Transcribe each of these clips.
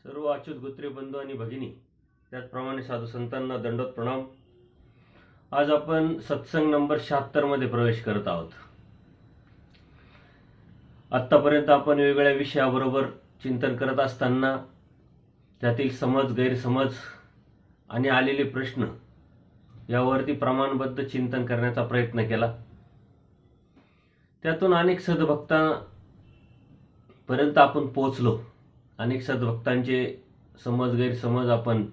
सर्व अच्युत गोत्रे बंधू आणि भगिनी, त्याचप्रमाणे साधू संतांना दंडवत प्रणाम। आज आपण सत्संग नंबर 76 मध्ये प्रवेश करत आहोत। आतापर्यंत आपण वेगवेगळ्या विषयाबरोबर चिंतन करत असताना त्यातील समज, गैरसमज आणि आलेले प्रश्न यावरती प्रमाणबद्ध चिंतन करण्याचा प्रयत्न केला। त्यातून अनेक सद्भक्तांपर्यंत आपण पोहोचलो। अनेक सद्भक्तांचे समज, गैरसमज आपण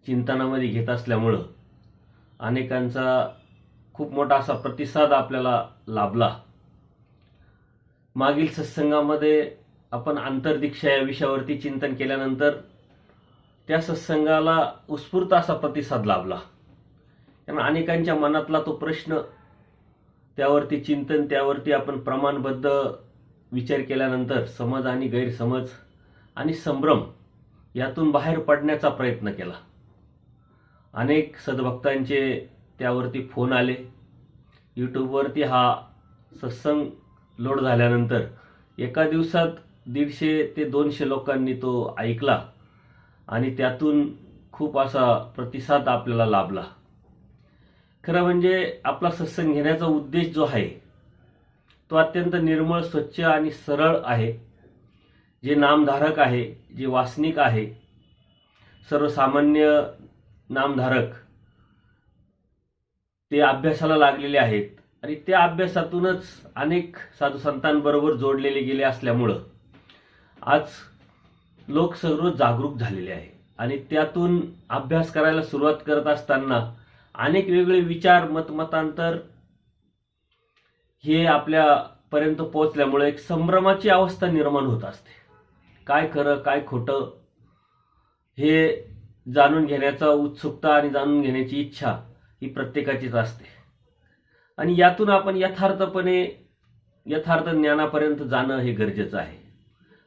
चिंतनामध्ये घेत असल्यामुळे अनेकांचा खूप मोठा असा प्रतिसाद आपल्याला लाभला। मागील सत्संगामध्ये आपण आंतरदीक्षा या विषयावरती चिंतन केल्यानंतर त्या सत्संगाला उत्स्फूर्त असा प्रतिसाद लाभला। कारण अनेकांच्या मनातला तो प्रश्न, त्यावरती चिंतन, त्यावरती आपण प्रमाणबद्ध विचार केल्यानंतर समज आणि गैरसमज आणि संभ्रम यातून बाहेर पडण्याचा प्रयत्न केला। अनेक सद्भक्तांचे त्यावरती फोन आले। यूट्यूबवरती हा सत्संग लोड झाल्यानंतर एका दिवसात 150 ते 200 लोकांनी तो ऐकला आणि त्यातून खूप असा प्रतिसाद आपल्याला लाभला। खरं म्हणजे आपला सत्संग घेण्याचा उद्देश जो आहे तो अत्यंत निर्मळ, स्वच्छ आणि सरळ आहे। जे नामधारक आहे, जे वासनिक आहे, सर्वसामान्य नामधारक ते अभ्यासाला लागलेले आहेत आणि त्या अभ्यासातूनच अनेक साधू संतांबरोबर जोडलेले गेले असल्यामुळं आज लोक सर्व जागरूक झालेले आहे आणि त्यातून अभ्यास करायला सुरुवात करत असताना अनेक वेगळे विचार, मतमतांतर हे आपल्यापर्यंत पोहोचल्यामुळे एक संभ्रमाची अवस्था निर्माण होत असते। काय खरं, काय खोटं हे जाणून घेण्याचा उत्सुकता आणि जाणून घेण्याची इच्छा ही प्रत्येकाचीच असते आणि यातून आपण यथार्थ ज्ञानापर्यंत जाणं हे गरजेचं आहे।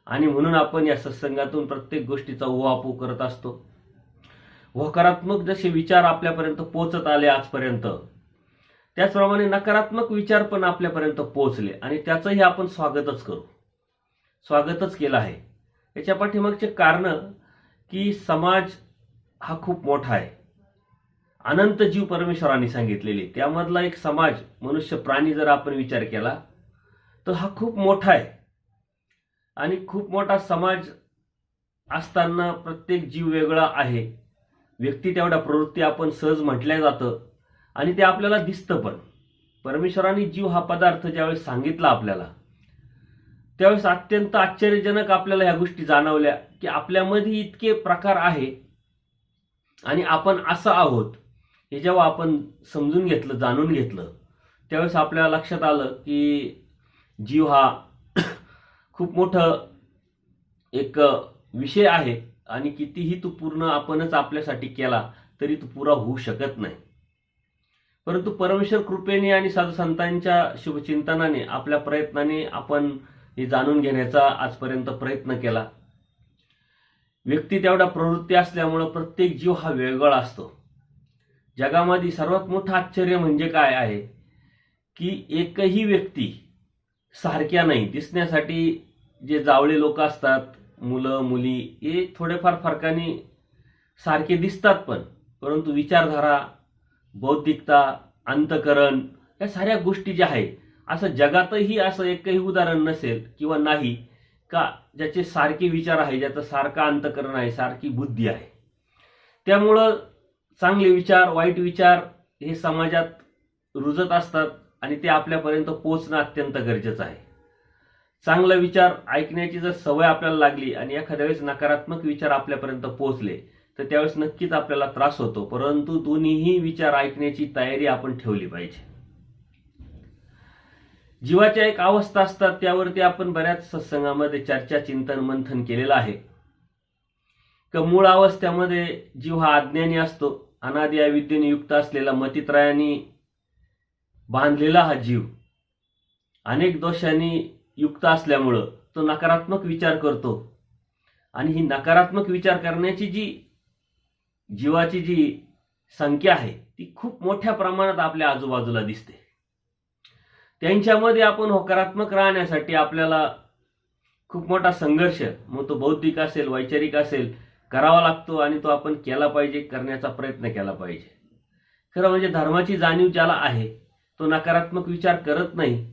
आणि म्हणून आपण या सत्संगातून प्रत्येक गोष्टीचा उहापोह करत असतो। होकारात्मक जसे विचार आपल्यापर्यंत पोहोचत आले आजपर्यंत, त्याचप्रमाणे नकारात्मक विचार पण आपल्यापर्यंत पोहोचले आणि त्याचंही आपण स्वागतच केलं आहे। याच्या पाठीमागचे कारण की समाज हा खूप मोठा आहे। अनंत जीव परमेश्वरांनी सांगितलेले, त्यामधला एक समाज, मनुष्य प्राणी जर आपण विचार केला तर हा खूप मोठा आहे आणि खूप मोठा समाज असताना प्रत्येक जीव वेगळा आहे। व्यक्ती तेवढ्या प्रवृत्ती आपण सहज म्हटल्या जातं आणि ते आपल्याला दिसतं पण। परमेश्वरांनी जीव हा पदार्थ ज्यावेळेस सांगितला आपल्याला, त्यावेळेस अत्यंत आश्चर्यजनक आपल्याला ह्या गोष्टी जाणवल्या की आपल्यामध्ये इतके प्रकार आहे आणि आपण असं आहोत। हे जेव्हा आपण समजून घेतलं, जाणून घेतलं, त्यावेळेस आपल्याला लक्षात आलं की जीव हा खूप मोठं एक विषय आहे आणि कितीही तो पूर्ण आपणच आपल्यासाठी केला तरी तो पुरा होऊ शकत नाही। परंतु परमेश्वर कृपेने आणि साधू संतांच्या शुभचिंतनाने, आपल्या प्रयत्नाने आपण हे जाणून घेण्याचा आजपर्यंत प्रयत्न केला। व्यक्ती तेवढा प्रवृत्ती असल्यामुळे प्रत्येक जीव हा वेगळा असतो। जगामध्ये सर्वात मोठं आश्चर्य म्हणजे काय आहे की एकही व्यक्ती सारख्या नाही। दिसण्यासाठी जे जावळे लोक असतात, मुलं मुली, हे थोडेफार फरकाने सारखे दिसतात पण, परंतु विचारधारा, बौद्धिकता, अंतकरण या साऱ्या गोष्टी ज्या आहेत, असं जगातही असं एकही उदाहरण नसेल किंवा नाही का ज्याचे सारखे विचार आहे, ज्याचं सारखं अंतकरण आहे, सारखी बुद्धी आहे। त्यामुळं चांगले विचार, वाईट विचार हे समाजात रुजत असतात आणि ते आपल्यापर्यंत पोहोचणं अत्यंत गरजेचं आहे। चांगला विचार ऐकण्याची जर सवय आपल्याला लागली आणि एखाद्या वेळेस नकारात्मक विचार आपल्यापर्यंत पोहोचले तर त्यावेळेस नक्कीच आपल्याला त्रास होतो, परंतु दोन्हीही विचार ऐकण्याची तयारी आपण ठेवली पाहिजे। जीवाच्या एक अवस्था असतात, त्यावरती आपण बऱ्याच सत्संगामध्ये चर्चा, चिंतन, मंथन केलेलं आहे। मूळ अवस्थेमध्ये जीव हा अज्ञानी असतो। अनादि अविद्येने युक्त असलेला, मतित्रयाने बांधलेला हा जीव अनेक दोषांनी युक्त असल्यामुळं तो नकारात्मक विचार करतो आणि ही नकारात्मक विचार करण्याची जीवाची जी संख्या आहे ती खूप मोठ्या प्रमाणात आपल्या आजूबाजूला दिसते। त्यांच्यामध्ये आपण होकारात्मक राहण्यासाठी आपल्याला खूप मोठा संघर्ष, मग तो बौद्धिक असेल वैचारिक असेल, करावा लागतो आणि तो आपण केला पाहिजे, करण्याचा प्रयत्न केला पाहिजे. खरं म्हणजे धर्माची जाणीव ज्याला आहे तो नकारात्मक विचार करत नाही,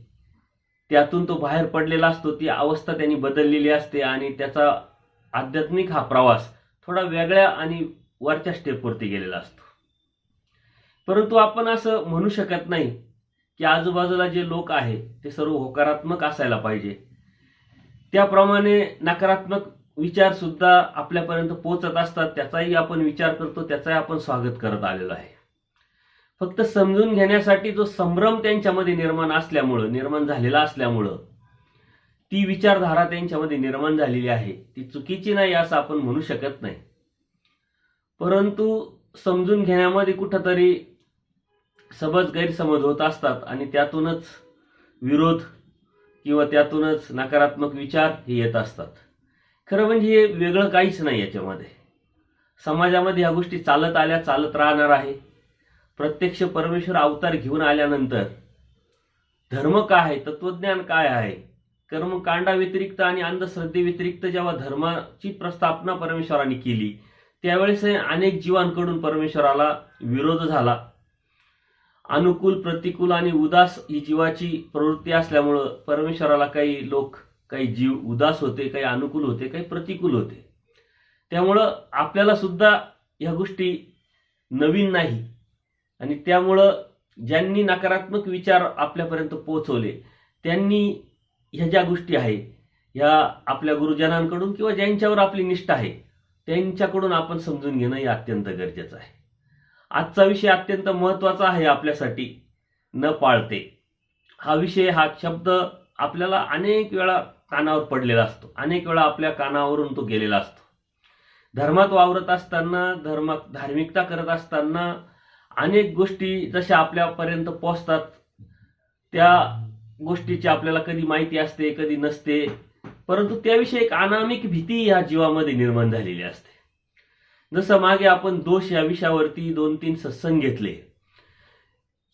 त्यातून तो बाहेर पडलेला असतो, ती अवस्था त्यांनी बदललेली असते आणि त्याचा आध्यात्मिक हा प्रवास थोडा वेगळ्या आणि वरच्या स्टेपवरती गेलेला असतो. परंतु आपण असं म्हणू शकत नाही की आजूबाजूला जे लोक आहे ते सर्व होकारात्मक असायला पाहिजे. त्याप्रमाणे नकारात्मक विचार सुद्धा आपल्यापर्यंत पोहोचत असतात, त्याचाही आपण विचार करतो, त्याचाही आपण स्वागत करत आलेलो आहे. फक्त समजून घेण्यासाठी जो संभ्रम त्यांच्यामध्ये निर्माण झालेला असल्यामुळं ती विचारधारा त्यांच्यामध्ये निर्माण झालेली आहे, ती चुकीची नाही असं आपण म्हणू शकत नाही. परंतु समजून घेण्यामध्ये कुठंतरी सबज गैरसमज होत असतात आणि त्यातूनच विरोध किंवा त्यातूनच नकारात्मक विचार हे येत असतात. खरं म्हणजे हे वेगळं काहीच नाही याच्यामध्ये. समाजामध्ये ह्या गोष्टी चालत आल्या, चालत राहणार आहे. प्रत्यक्ष परमेश्वर अवतार घेऊन आल्यानंतर धर्म काय आहे, तत्वज्ञान काय आहे, कर्मकांडाव्यतिरिक्त आणि अंधश्रद्धेव्यतिरिक्त जेव्हा धर्माची प्रस्थापना परमेश्वराने केली त्यावेळेस अनेक जीवांकडून परमेश्वराला विरोध झाला. अनुकूल, प्रतिकूल आणि उदास ही जीवाची प्रवृत्ती असल्यामुळं परमेश्वराला काही जीव उदास होते, काही अनुकूल होते, काही प्रतिकूल होते. त्यामुळं आपल्याला सुद्धा ह्या गोष्टी नवीन नाही आणि त्यामुळं ज्यांनी नकारात्मक विचार आपल्यापर्यंत पोहोचवले त्यांनी ह्या ज्या गोष्टी आहे ह्या आपल्या गुरुजनांकडून किंवा ज्यांच्यावर आपली निष्ठा आहे त्यांच्याकडून आपण समजून घेणं हे अत्यंत गरजेचं आहे. आजचा विषय अत्यंत महत्त्वाचा आहे आपल्यासाठी. न पाळते हा विषय, हा शब्द आपल्याला अनेक वेळा कानावर पडलेला असतो, अनेक वेळा आपल्या कानावरून तो गेलेला असतो. धर्मात वावरत असताना, धार्मिकता करत असताना अनेक गोष्टी जशा आपल्यापर्यंत पोहोचतात त्या गोष्टीची आपल्याला कधी माहिती असते, कधी नसते, परंतु त्याविषयी एक अनामिक भीती या जीवामध्ये निर्माण झालेली असते. जसं मागे आपण दोष या विषयावरती 2-3 सत्संग घेतले.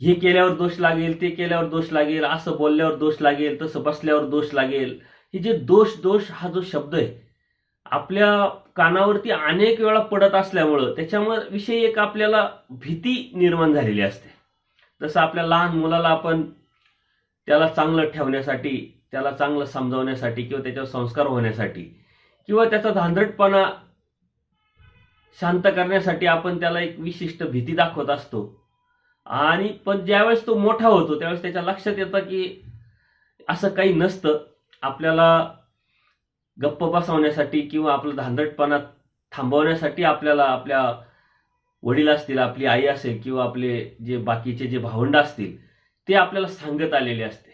हे केल्यावर दोष लागेल, ते केल्यावर दोष लागेल, असं बोलल्यावर दोष लागेल, तसं बसल्यावर दोष लागेल. हे जे दोष हा जो शब्द आहे आपल्या कानावरती अनेक वेळा पडत असल्यामुळं त्याच्यामुळे विषयी एक आपल्याला भीती निर्माण झालेली असते. जसं आपल्या लहान मुलाला आपण त्याला चांगलं ठेवण्यासाठी, त्याला चांगलं समजावण्यासाठी किंवा त्याच्यावर संस्कार होण्यासाठी किंवा त्याचा धांदरटपणा शांत करण्यासाठी आपण त्याला एक विशिष्ट भीती दाखवत असतो. आणि पण ज्यावेळेस तो मोठा होतो त्यावेळेस त्याच्या लक्षात येतं की असं काही नसतं. आपल्याला गप्प बसवण्यासाठी किंवा आपलं धांदटपणा थांबवण्यासाठी आपल्याला आपल्या वडील असतील, आपली आई असेल किंवा आपले जे बाकीचे जे भावंड असतील ते आपल्याला सांगत आलेले असते.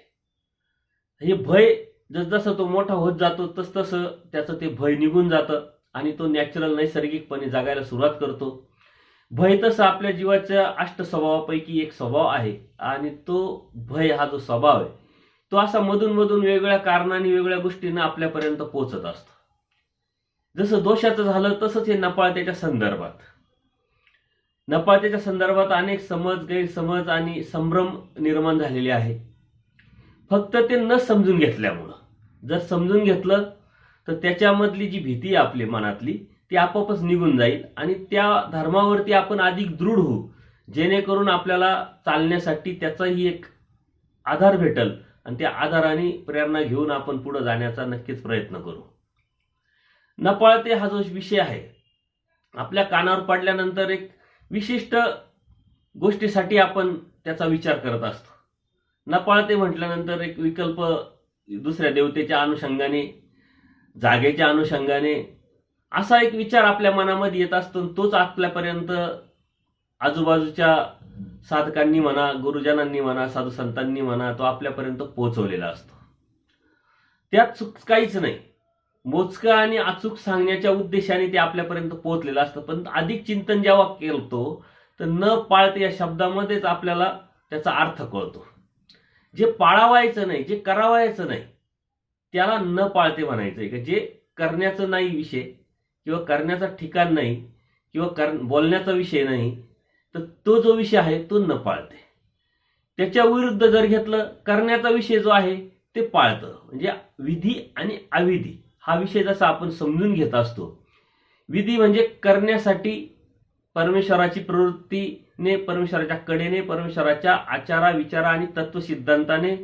हे भय जसजसं तो मोठा होत जातो तसतसं त्याचं ते भय निघून जातं आणि तो नॅचरल नैसर्गिकपणे जगायला सुरुवात करतो. भय तसं आपल्या जीवाच्या 8 स्वभावापैकी एक स्वभाव आहे आणि तो भय हा जो स्वभाव आहे तो असा मधून मधून वेगवेगळ्या कारणांनी, वेगवेगळ्या गोष्टींना आपल्यापर्यंत पोहोचत असतो. जसं दोषाचं झालं तसंच हे नपाळतेच्या संदर्भात अनेक समज, गैरसमज आणि संभ्रम निर्माण झालेले आहे. फक्त ते न समजून घेतल्यामुळं. जर समजून घेतलं तर त्याच्यामधली जी भीती आहे आपली मनातली ती आपोआपच निघून जाईल आणि त्या धर्मावरती आपण अधिक दृढ होऊ, जेणेकरून आपल्याला चालण्यासाठी त्याचाही एक आधार भेटल आणि त्या आधाराने प्रेरणा घेऊन आपण पुढे जाण्याचा नक्कीच प्रयत्न करू. नपाळते हा जो विषय आहे आपल्या कानावर पडल्यानंतर एक विशिष्ट गोष्टीसाठी आपण त्याचा विचार करत असतो. नपाळते म्हटल्यानंतर एक विकल्प दुसऱ्या देवतेच्या अनुषंगाने, जागेच्या अनुषंगाने असा एक विचार आपल्या मनामध्ये येत असतो. तोच आपल्यापर्यंत आजूबाजूच्या साधकांनी म्हणा, गुरुजनांनी म्हणा, साधू संतांनी म्हणा तो आपल्यापर्यंत पोहोचवलेला असतो. त्यात चूक काहीच नाही. मोजकं आणि अचूक सांगण्याच्या उद्देशाने ते आपल्यापर्यंत पोहोचलेलं असतं. पण अधिक चिंतन जेव्हा केलतो तर न पाळते या शब्दामध्येच आपल्याला त्याचा अर्थ कळतो. जे पाळावायचं नाही, जे करावायचं नाही त्याला न पाळते म्हणायचंय. का जे करण्याचं नाही विषय किंवा करण्याचा ठिकाण नाही किंवा बोलण्याचा विषय नाही तर तो जो विषय आहे तो न पाळते. त्याच्या विरुद्ध जर घेतलं करण्याचा विषय जो आहे ते पाळतं. म्हणजे विधी आणि अविधी हा विषय जसा आपण समजून घेत असतो, विधी म्हणजे करण्यासाठी परमेश्वराची प्रवृत्तीने, परमेश्वराच्या कडेने, परमेश्वराच्या आचारा विचारा आणि तत्वसिद्धांताने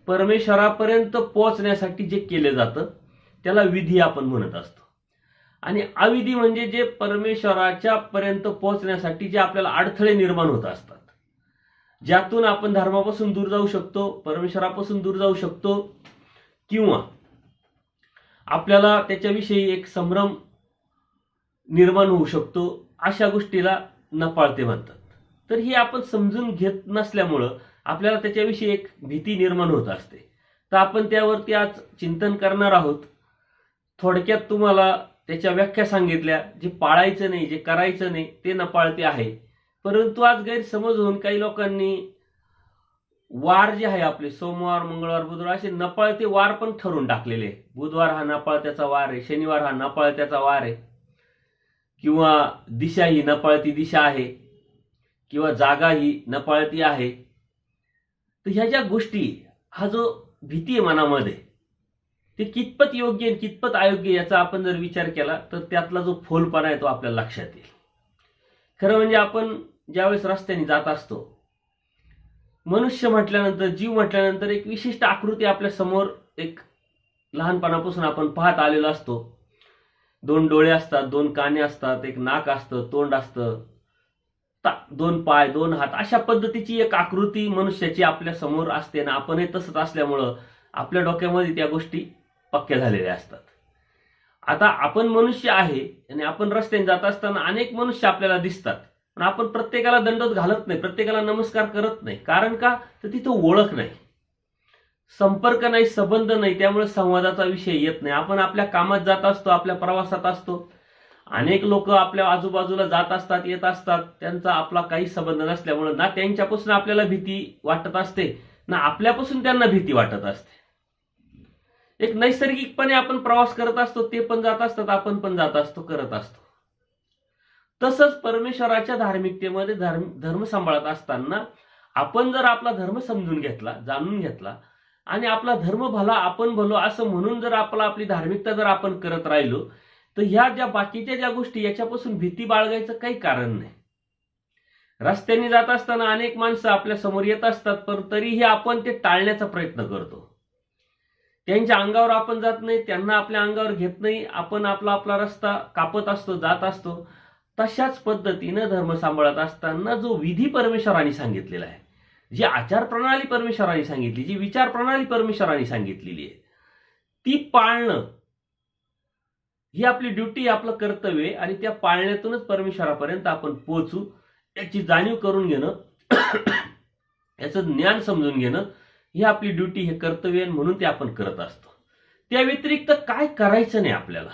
परमेश्वरापर्यंत पोहोचण्यासाठी जे केले जातं त्याला विधी आपण म्हणत असतो. आणि अविधी म्हणजे जे परमेश्वराच्या पर्यंत पोहोचण्यासाठी जे आपल्याला अडथळे निर्माण होत असतात, ज्यातून आपण धर्मापासून दूर जाऊ शकतो, परमेश्वरापासून दूर जाऊ शकतो, किंवा आपल्याला त्याच्याविषयी एक संभ्रम निर्माण होऊ शकतो, अशा गोष्टीला नपाळते म्हणतात. तर ही आपण समजून घेत नसल्यामुळं आपल्याला त्याच्याविषयी एक भीती निर्माण होत असते. तर आपण त्यावरती आज चिंतन करणार आहोत. थोडक्यात तुम्हाला त्याच्या व्याख्या सांगितल्या. जे पाळायचं नाही, जे करायचं नाही ते नपाळते आहे. परंतु आज गैरसमज होऊन काही लोकांनी वार जे आहे आपले सोमवार, मंगळवार, बुधवार असे नपाळते वार पण ठरवून टाकलेले. बुधवार हा नपाळत्याचा वार आहे, शनिवार हा नपाळत्याचा वार आहे, किंवा दिशा ही नपाळती दिशा आहे, किंवा जागा ही नपाळती आहे. तर ह्या ज्या गोष्टी, हा जो भीती आहे मनामध्ये, ते कितपत योग्य आणि कितपत अयोग्य याचा आपण जर विचार केला तर त्यातला जो फोलपणा आहे तो आपल्याला लक्षात येईल. खरं म्हणजे आपण ज्यावेळेस रस्त्याने जात असतो, मनुष्य म्हटल्यानंतर, जीव म्हटल्यानंतर एक विशिष्ट आकृती आपल्या समोर एक लहानपणापासून आपण पाहत आलेलो असतो. 2 डोळे असतात, 2 काने असतात, एक नाक असतं, तोंड असतं, 2 पाय, 2 हात, अशा पद्धतीची एक आकृती मनुष्याची आपल्या समोर असते. ना आपणही तसंच असल्यामुळं आपल्या डोक्यामध्ये त्या गोष्टी पक्क्या झालेल्या असतात. आता आपण मनुष्य आहे आणि आपण रस्त्याने जात असताना अनेक मनुष्य आपल्याला दिसतात, पण आपण प्रत्येकाला दंडवत घालत नाही, प्रत्येकाला नमस्कार करत नाही. कारण का? तर तिथं ओळख नाही, संपर्क नाही, संबंध नाही, त्यामुळे संवादाचा विषय येत नाही. आपण आपल्या कामात जात असतो, आपल्या प्रवासात असतो, अनेक लोक आपल्या आजूबाजूला जात असतात, येत असतात, त्यांचा आपला काही संबंध नसल्यामुळे ना त्यांच्यापासून आपल्याला भीती वाटत असते, ना आपल्यापासून त्यांना भीती वाटत असते. एक नैसर्गिकपणे आपण प्रवास करत असतो, ते पण जात असतात, आपण पण जात असतो, करत असतो. तसंच परमेश्वराच्या धार्मिकतेमध्ये धर्म सांभाळत असताना आपण जर आपला धर्म समजून घेतला, जाणून घेतला, आणि आपला धर्म भला आपण भलो असं म्हणून जर आपली धार्मिकता जर आपण करत राहिलो, तर ह्या ज्या बाकीच्या ज्या गोष्टी याच्यापासून भीती बाळगायचं काही कारण नाही. रस्त्याने जात असताना अनेक माणसं आपल्या समोर येत असतात, पण तरीही आपण ते टाळण्याचा प्रयत्न करतो. त्यांच्या अंगावर आपण जात नाही, त्यांना आपल्या अंगावर घेत नाही, आपण आपला आपला रस्ता कापत असतो, जात असतो. तशाच पद्धतीनं धर्म सांभाळत असताना जो विधी परमेश्वराने सांगितलेला आहे, जी आचार प्रणाली परमेश्वराने सांगितली, जी विचार प्रणाली परमेश्वराने सांगितलेली आहे, ती पाळणं ही आपली ड्युटी, आपलं कर्तव्य आहे. आणि त्या पाळण्यातूनच परमेश्वरापर्यंत आपण पोहोचू, याची जाणीव करून घेणं, याचं ज्ञान समजून घेणं, ही आपली ड्युटी, हे कर्तव्य आहे, म्हणून ते आपण करत असतो. त्या व्यतिरिक्त काय करायचं नाही आपल्याला.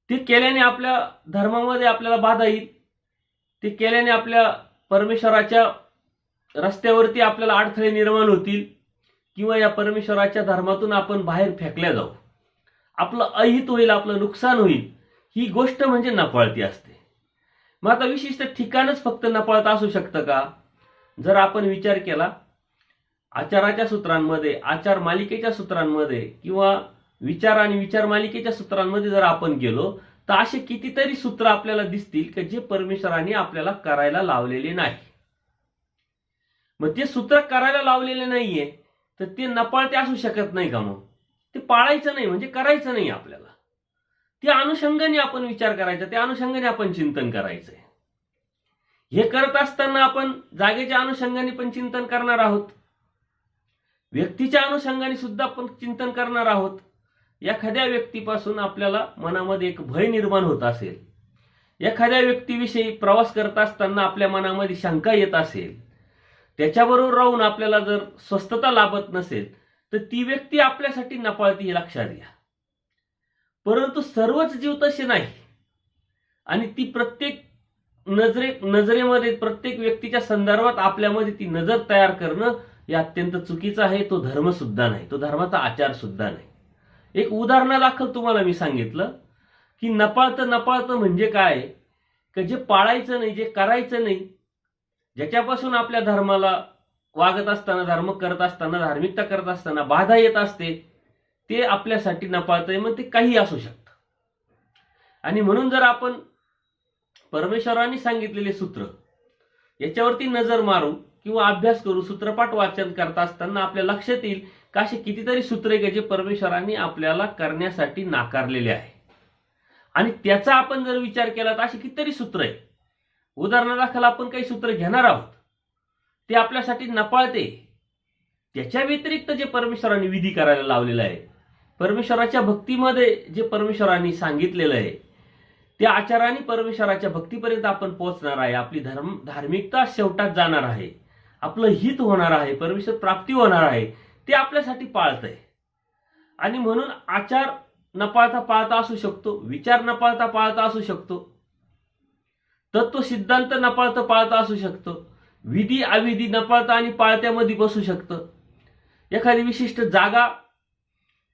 ते केल्याने आपल्या धर्मामध्ये आपल्याला बाधा येईल, ते केल्याने आपल्या परमेश्वराच्या रस्त्यावरती आपल्याला अडथळे निर्माण होतील, किंवा या परमेश्वराच्या धर्मातून आपण बाहेर फेकल्या जाऊ, आपलं अहित होईल, आपलं नुकसान होईल. ही गोष्ट म्हणजे नपाळती असते. मग आता विशिष्ट ठिकाणच फक्त नपाळत असू शकतं का? जर आपण विचार केला, आचाराच्या सूत्रांमध्ये, आचार मालिकेच्या सूत्रांमध्ये, किंवा विचार आणि विचार मालिकेच्या सूत्रांमध्ये जर आपण गेलो, तर असे कितीतरी सूत्र आपल्याला दिसतील की जे परमेश्वराने आपल्याला करायला लावलेले नाही. मग ते सूत्र करायला लावलेले नाहीये, तर ते नपाळते असू शकत नाही का? मग ते पाळायचं नाही म्हणजे करायचं नाही आपल्याला. त्या अनुषंगाने आपण विचार करायचा, त्या अनुषंगाने आपण चिंतन करायचंय. हे करत असताना आपण जागेच्या अनुषंगाने पण चिंतन करणार आहोत, व्यक्तीच्या अनुषंगाने सुद्धा आपण चिंतन करणार आहोत. एखाद्या व्यक्तीपासून आपल्याला मनामध्ये एक भय निर्माण होत असेल, एखाद्या व्यक्तीविषयी प्रवास करत असताना आपल्या मनामध्ये शंका येत असेल, त्याच्याबरोबर राहून आपल्याला जर स्वस्थता लाभत नसेल, तर ती व्यक्ती आपल्यासाठी नपाळती, हे लक्षात घ्या. परंतु सर्वच जीव तसे नाही, आणि ती प्रत्येक नजरेमध्ये, प्रत्येक व्यक्तीच्या संदर्भात आपल्यामध्ये ती नजर तयार करणं हे अत्यंत चुकीचं आहे. तो धर्म सुद्धा नाही, तो धर्माचा आचार सुद्धा नाही. एक उदाहरणादाखल तुम्हाला मी सांगितलं की नपाळतं म्हणजे काय, की जे पाळायचं नाही, जे करायचं नाही, ज्याच्यापासून आपल्या धर्माला वागत असताना, धर्म करत असताना, धार्मिकता करत असताना बाधा येत असते, ते आपल्यासाठी नपाळतंय, मग ते काही असू शकतं. आणि म्हणून जर आपण परमेश्वरांनी सांगितलेले सूत्र याच्यावरती नजर मारू किंवा अभ्यास करू, सूत्रपाठ वाचन करत असताना आपल्या लक्षात येईल का असे कितीतरी सूत्र आहे जे परमेश्वरांनी आपल्याला करण्यासाठी नाकारलेले आहे. आणि त्याचा आपण जर विचार केला तर अशी कितीतरी सूत्र आहे. उदाहरणादाखल आपण काही सूत्र घेणार आहोत, ते आपल्यासाठी नपाळते. त्याच्या व्यतिरिक्त जे परमेश्वरांनी विधी करायला लावलेला आहे, परमेश्वराच्या भक्तीमध्ये जे परमेश्वरांनी सांगितलेलं आहे, त्या आचाराने परमेश्वराच्या भक्तीपर्यंत आपण पोहोचणार आहे. आपली धार्मिकता शेवटात जाणार आहे, आपलं हित होणार आहे, परमेश्वर प्राप्ती होणार आहे, ते आपल्यासाठी पाळतंय. आणि म्हणून आचार न पाळता पाळता असू शकतो, विचार न पाळता पाळता असू शकतो, तत्व सिद्धांत न पाळता पाळता असू शकतो, विधी अविधी न पाळता आणि पाळत्यामध्ये बसू शकतं. एखादी विशिष्ट जागा,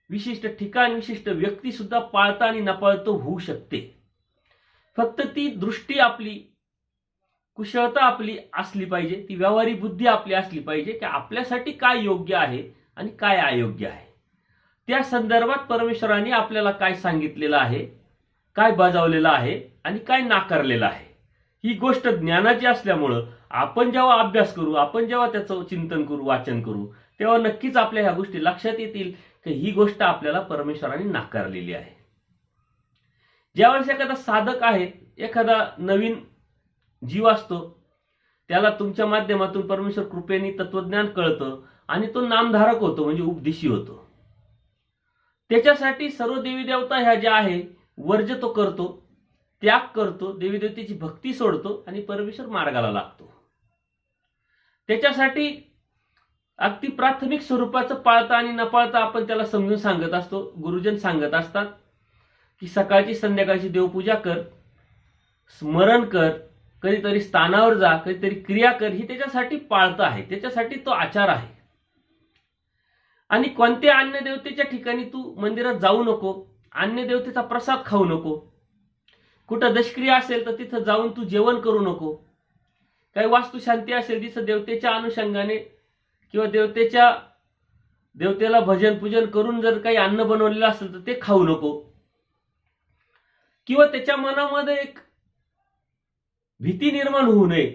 विशिष्ट ठिकाण, विशिष्ट व्यक्ती सुद्धा पाळता आणि न पाळतो होऊ शकते. फक्त ती दृष्टी आपली, कुशलता आपली असली पाहिजे, ती व्यावहारिक बुद्धी आपली असली पाहिजे की आपल्यासाठी काय योग्य आहे आणि काय अयोग्य आहे. त्या संदर्भात परमेश्वराने आपल्याला काय सांगितलेलं आहे, काय बजावलेलं आहे आणि काय नाकारलेलं आहे, ही गोष्ट ज्ञानाची असल्यामुळं आपण जेव्हा अभ्यास करू, आपण जेव्हा त्याचं चिंतन करू, वाचन करू, तेव्हा नक्कीच आपल्या ह्या गोष्टी लक्षात येतील की ही गोष्ट आपल्याला परमेश्वराने नाकारलेली आहे. ज्यावेळेस एखादा साधक आहे, एखादा नवीन जीव असतो, त्याला तुमच्या माध्यमातून परमेश्वर कृपेने तत्वज्ञान कळतं आणि तो नामधारक होतो, म्हणजे उपदेशी होतो. त्याच्यासाठी सर्व देवी देवता ह्या ज्या आहे वर्ज तो करतो, त्याग करतो, देवी देवतेची भक्ती सोडतो आणि परमेश्वर मार्गाला लागतो. त्याच्यासाठी अगदी प्राथमिक स्वरूपाचं पाळता आणि न पाळता आपण त्याला समजून सांगत असतो. गुरुजन सांगत असतात की सकाळची संध्याकाळची देवपूजा कर, स्मरण कर, कधीतरी स्थानावर जा, कधीतरी क्रिया कर, ही त्याच्यासाठी पाळता आहे, त्याच्यासाठी तो आचार आहे. आणि कोणत्या अन्य देवतेच्या ठिकाणी तू मंदिरात जाऊ नको, अन्य देवतेचा प्रसाद खाऊ नको, कुठं दशक्रिया असेल तर तिथं जाऊन तू जेवण करू नको, काही वास्तुशांती असेल तिथं देवतेच्या अनुषंगाने किंवा देवतेला भजन पूजन करून जर काही अन्न बनवलेलं असेल तर ते खाऊ नको, किंवा त्याच्या मनामध्ये एक भीती निर्माण होऊ नये,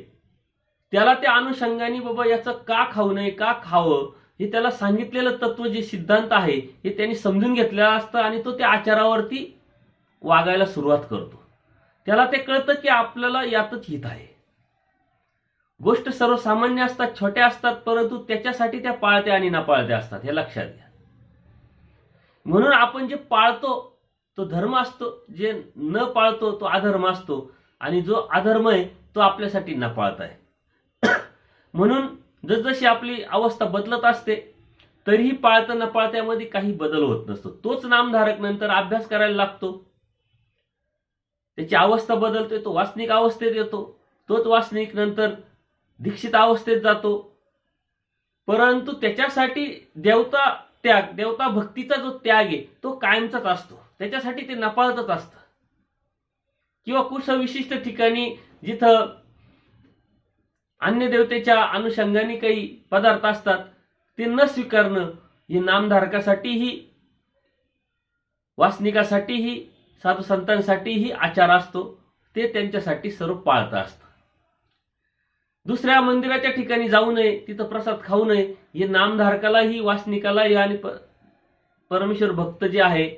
त्याला त्या अनुषंगाने बाबा याचं का खाऊ नये, का खावं, हे त्याला सांगितलेलं तत्व जे सिद्धांत आहे हे त्यांनी समजून घेतलेलं असतं आणि तो त्या आचारावरती वागायला सुरुवात करतो. त्याला ते कळतं की आपल्याला यातच हित आहे. गोष्ट सर्वसामान्य असतात, छोट्या असतात, परंतु त्याच्यासाठी त्या पाळत्या आणि नापाळत्या असतात, हे लक्षात घ्या. म्हणून आपण जे पाळतो तो धर्म असतो, जे न पाळतो तो अधर्म असतो, आणि जो अधर्म आहे तो आपल्यासाठी नापाळता आहे. म्हणून जसजशी आपली अवस्था बदलत असते तरीही पाळता नपाळत्यामध्ये काही बदल होत नसतो. तोच नामधारक नंतर अभ्यास करायला लागतो, त्याची अवस्था बदलते, तो वासनिक अवस्थेत येतो, तोच वासनिक नंतर दीक्षित अवस्थेत जातो. परंतु त्याच्यासाठी देवता भक्तीचा जो त्याग आहे तो कायमचाच असतो, त्याच्यासाठी ते नपाळतच असतं. किंवा कुठ विशिष्ट ठिकाणी जिथं अन्य देवतेच्या अनुषंगाने काही पदार्थ असतात ते न स्वीकारणं, हे नामधारकासाठीही, वासनिकासाठीही, साधू संतांसाठीही आचार असतो, ते त्यांच्यासाठी सर्व पाळता असतं. दुसऱ्या मंदिराच्या ठिकाणी जाऊ नये, तिथं प्रसाद खाऊ नये, हे नामधारकालाही, वासनिकालाही आणि परमेश्वर भक्त जे आहे,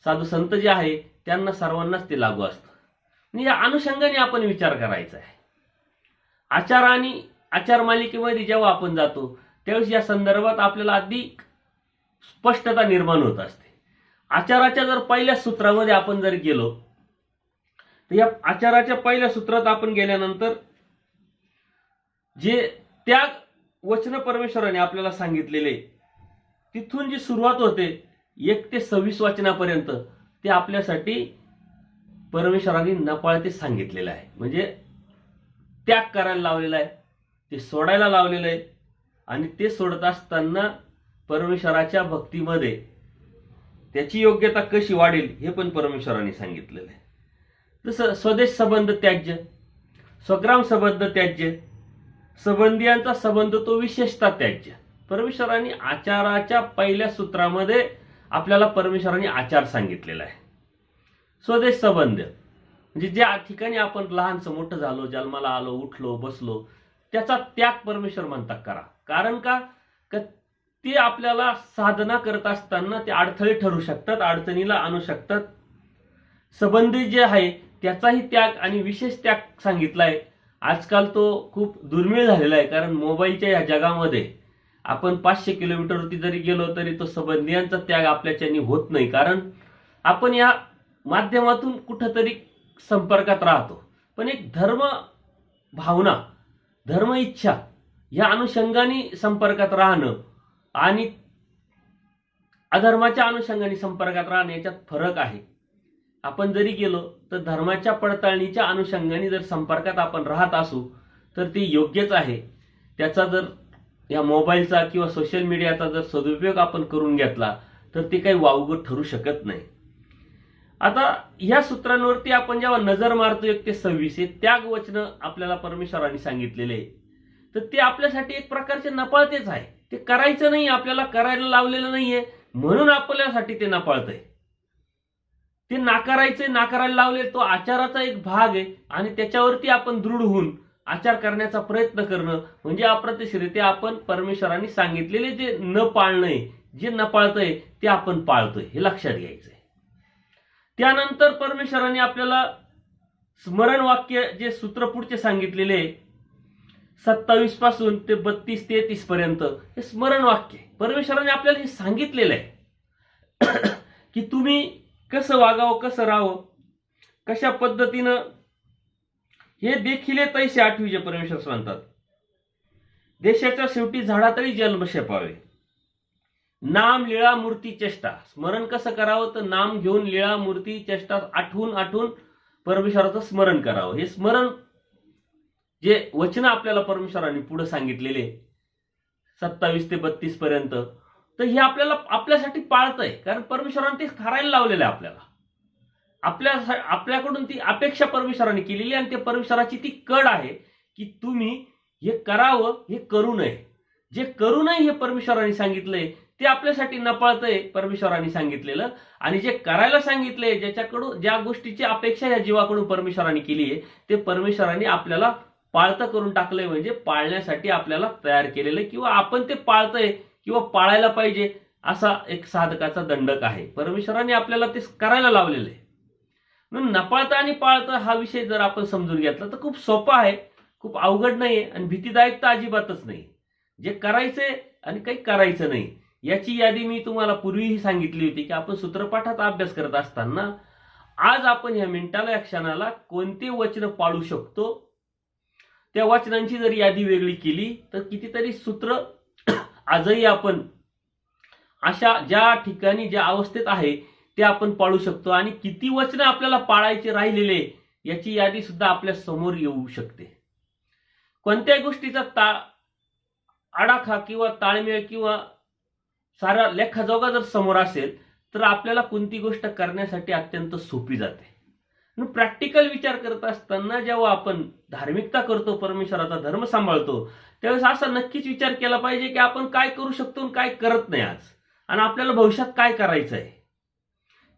साधू संत जे आहे, त्यांना सर्वांनाच ते लागू असतं. आणि या अनुषंगाने आपण विचार करायचा आहे. आचार आणि आचार मालिकेमध्ये जेव्हा आपण जातो त्यावेळेस या संदर्भात आपल्याला अधिक स्पष्टता निर्माण होत असते. आचाराच्या जर पहिल्या सूत्रामध्ये आपण जर गेलो तर या आचाराच्या पहिल्या सूत्रात आपण गेल्यानंतर जे त्याग वचन परमेश्वराने आपल्याला सांगितलेले, तिथून जी सुरुवात होते 1 ते 26 वचनापर्यंत, ते आपल्यासाठी परमेश्वराने नपाळते सांगितलेलं आहे. म्हणजे त्याग करायला लावलेला आहे, ते सोडायला लावलेलं आहे, आणि ते सोडत असताना परमेश्वराच्या भक्तीमध्ये त्याची योग्यता कशी वाढेल हे पण परमेश्वराने सांगितलेलं आहे. जसं स्वदेश संबंध त्याज्य, स्वग्राम संबंध त्याज्य, संबंधियांचा संबंध तो विशेषतः त्याज्य. परमेश्वरांनी आचाराच्या पहिल्या सूत्रामध्ये आपल्याला परमेश्वरांनी आचार सांगितलेला आहे. स्वदेश संबंध म्हणजे ज्या ठिकाणी आपण लहानसं मोठं झालो, जन्माला आलो, उठलो, बसलो, त्याचा त्याग परमेश्वर म्हणतात करा. कारण का ते आपल्याला साधना करत असताना ते अडथळे ठरू शकतात, अडचणीला आणू शकतात. संबंधी जे आहे त्याचाही त्याग आणि विशेष त्याग सांगितलाय. आजकाल तो खूप दुर्मिळ झालेला आहे, कारण मोबाईलच्या या जगामध्ये आपण 500 किलोमीटरवरती जरी गेलो तरी तो संबंधियांचा त्याग आपल्याच्यानी होत नाही, कारण आपण या माध्यमातून कुठंतरी संपर्कात राहतो. पण एक धर्म भावना, धर्म इच्छा या अनुषंगाने संपर्कात राहणं आणि अधर्माच्या अनुषंगाने संपर्कात राहणं याच्यात फरक आहे. आपण जरी गेलो तर धर्माच्या पडताळणीच्या अनुषंगाने जर संपर्कात आपण राहत असू तर ते योग्यच आहे. त्याचा जर या मोबाईलचा किंवा सोशल मीडियाचा जर सदुपयोग आपण करून घेतला तर ते काही वावगं ठरू शकत नाही. आता ह्या सूत्रांवरती आपण जेव्हा नजर मारतो 1 ते 26 हे त्याग वचन आपल्याला परमेश्वरांनी सांगितलेले, तर ते आपल्यासाठी एक प्रकारचे नपाळतेच आहे. ते करायचं नाही, आपल्याला करायला लावलेलं नाहीये म्हणून आपल्यासाठी ते नपाळतंय. ते नाकारायला लावले तो आचाराचा एक भाग आहे आणि त्याच्यावरती आपण दृढ होऊन आचार करण्याचा प्रयत्न करणं म्हणजे अप्रत्यक्षरित्या आपण परमेश्वरांनी सांगितलेले जे न पाळणं, जे न पाळतंय ते आपण पाळतोय, हे लक्षात घ्यायचंय. त्यानंतर परमेश्वरांनी आपल्याला स्मरण वाक्य जे सूत्र पुढचे सांगितलेले 27 पासून ते 32-33 पर्यंत हे स्मरण वाक्य परमेश्वरांनी आपल्याला हे सांगितलेलं आहे की तुम्ही कसं वागावं, कसं राहावं, कशा पद्धतीनं. हे देखील तैसे 8वीचे परमेश्वर सांगतात. देशाच्या शेवटी झाडातळी जन्म शेपावे, नाम लीळा मूर्ती चेष्टा. स्मरण कसं करावं तर नाम घेऊन लीळा मूर्ती चेष्टा आठवून परमेश्वराचं स्मरण करावं. हे स्मरण जे वचन आपल्याला परमेश्वरांनी पुढे सांगितलेले 27 ते 32 पर्यंत, तर हे आपल्यासाठी पाळतंय, कारण परमेश्वरांनी ते करायला लावलेलं आहे. आपल्याकडून ती अपेक्षा परमेश्वरांनी केलेली आणि ते परमेश्वराची ती कड आहे की तुम्ही हे करावं, हे करू नये. जे करू नये हे परमेश्वरांनी सांगितलंय ते आपल्यासाठी नपाळतंय परमेश्वरांनी सांगितलेलं, आणि जे करायला सांगितलंय, ज्याच्याकडून ज्या गोष्टीची अपेक्षा या जीवाकडून परमेश्वरांनी केली आहे ते परमेश्वरांनी आपल्याला पाळतं करून टाकलंय. म्हणजे पाळण्यासाठी आपल्याला तयार केलेलं किंवा आपण ते पाळतंय किंवा पाळायला पाहिजे असा एक साधकाचा दंडक आहे. परमेश्वरांनी आपल्याला ते करायला लावलेलं आहे. म्हणून नपाळता आणि पाळता हा विषय जर आपण समजून घेतला तर खूप सोपा आहे, खूप अवघड नाहीये आणि भीतीदायक तर अजिबातच नाही. जे करायचंय आणि काही करायचं नाही याची यादी मी तुम्हाला पूर्वीही सांगितली होती की आपण सूत्रपाठाचा अभ्यास करत असताना आज आपण या मिनिटाला, या क्षणाला कोणते वचन पाळू शकतो त्या वचनांची जर यादी वेगळी केली तर कितीतरी सूत्र आजही आपण अशा ज्या ठिकाणी ज्या अवस्थेत आहे ते आपण पाळू शकतो. आणि किती वचन आपल्याला पाळायचे राहिलेले याची यादी सुद्धा आपल्या समोर येऊ शकते. कोणत्याही गोष्टीचा आडाखा किंवा ताळमेळ किंवा सारा लेखाजोगा जर समोर असेल तर आपल्याला कोणती गोष्ट करण्यासाठी अत्यंत सोपी जाते. प्रॅक्टिकल विचार करत असताना जेव्हा आपण धार्मिकता करतो, परमेश्वराचा धर्म सांभाळतो, त्यावेळेस असा नक्कीच विचार केला पाहिजे की आपण काय करू शकतो आणि काय करत नाही आज, आणि आपल्याला भविष्यात काय करायचं आहे.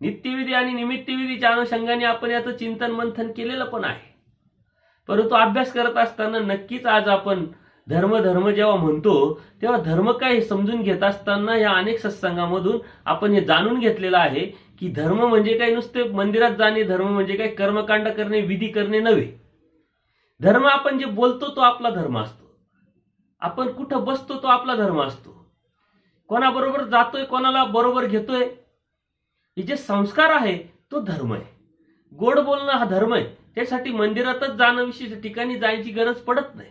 नित्यविधी आणि निमित्तविधीच्या अनुषंगाने आपण याचं चिंतन मंथन केलेलं पण आहे. परंतु अभ्यास करत असताना नक्कीच आज आपण धर्म जेव्हा म्हणतो तेव्हा धर्म काय हे समजून घेत असताना या अनेक सत्संगामधून आपण हे जाणून घेतलेलं आहे की धर्म म्हणजे काय नुसते मंदिरात जाणे, धर्म म्हणजे काय कर्मकांड करणे, विधी करणे नव्हे. धर्म आपण जे बोलतो तो आपला धर्म असतो, आपण कुठं बसतो तो आपला धर्म असतो, कोणाबरोबर जातोय, कोणाला बरोबर घेतोय, हे जे संस्कार आहे तो धर्म आहे. गोड बोलणं हा धर्म आहे. त्यासाठी मंदिरातच जाणं, विशिष्ट ठिकाणी जायची गरज पडत नाही.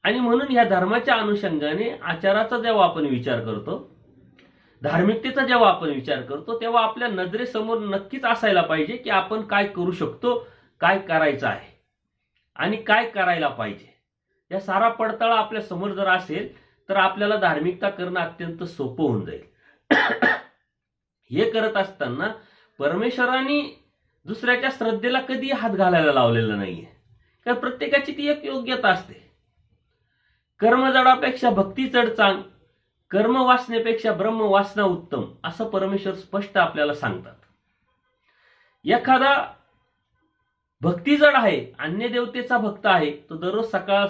आणि म्हणून ह्या धर्माच्या अनुषंगाने आचाराचा जेव्हा आपण विचार करतो, धार्मिकतेचा जेव्हा आपण विचार करतो, तेव्हा आपल्या नजरेसमोर नक्कीच असायला पाहिजे की आपण काय करू शकतो, काय करायचं आहे आणि काय करायला पाहिजे. या सारा पडताळा आपल्या समोर जर असेल तर आपल्याला धार्मिकता करणं अत्यंत सोपं होऊन जाईल. हे करत असताना परमेश्वरांनी दुसऱ्याच्या श्रद्धेला कधी हात घालायला लावलेला नाहीये, कारण प्रत्येकाची ती एक योग्यता असते. कर्म जडापेक्षा भक्ती चढ चांग, कर्म वासनेपेक्षा ब्रह्म वासना उत्तम, असं परमेश्वर स्पष्ट आपल्याला सांगतात. एखादा भक्ती जड आहे, अन्य देवतेचा भक्त आहे, तो दररोज सकाळ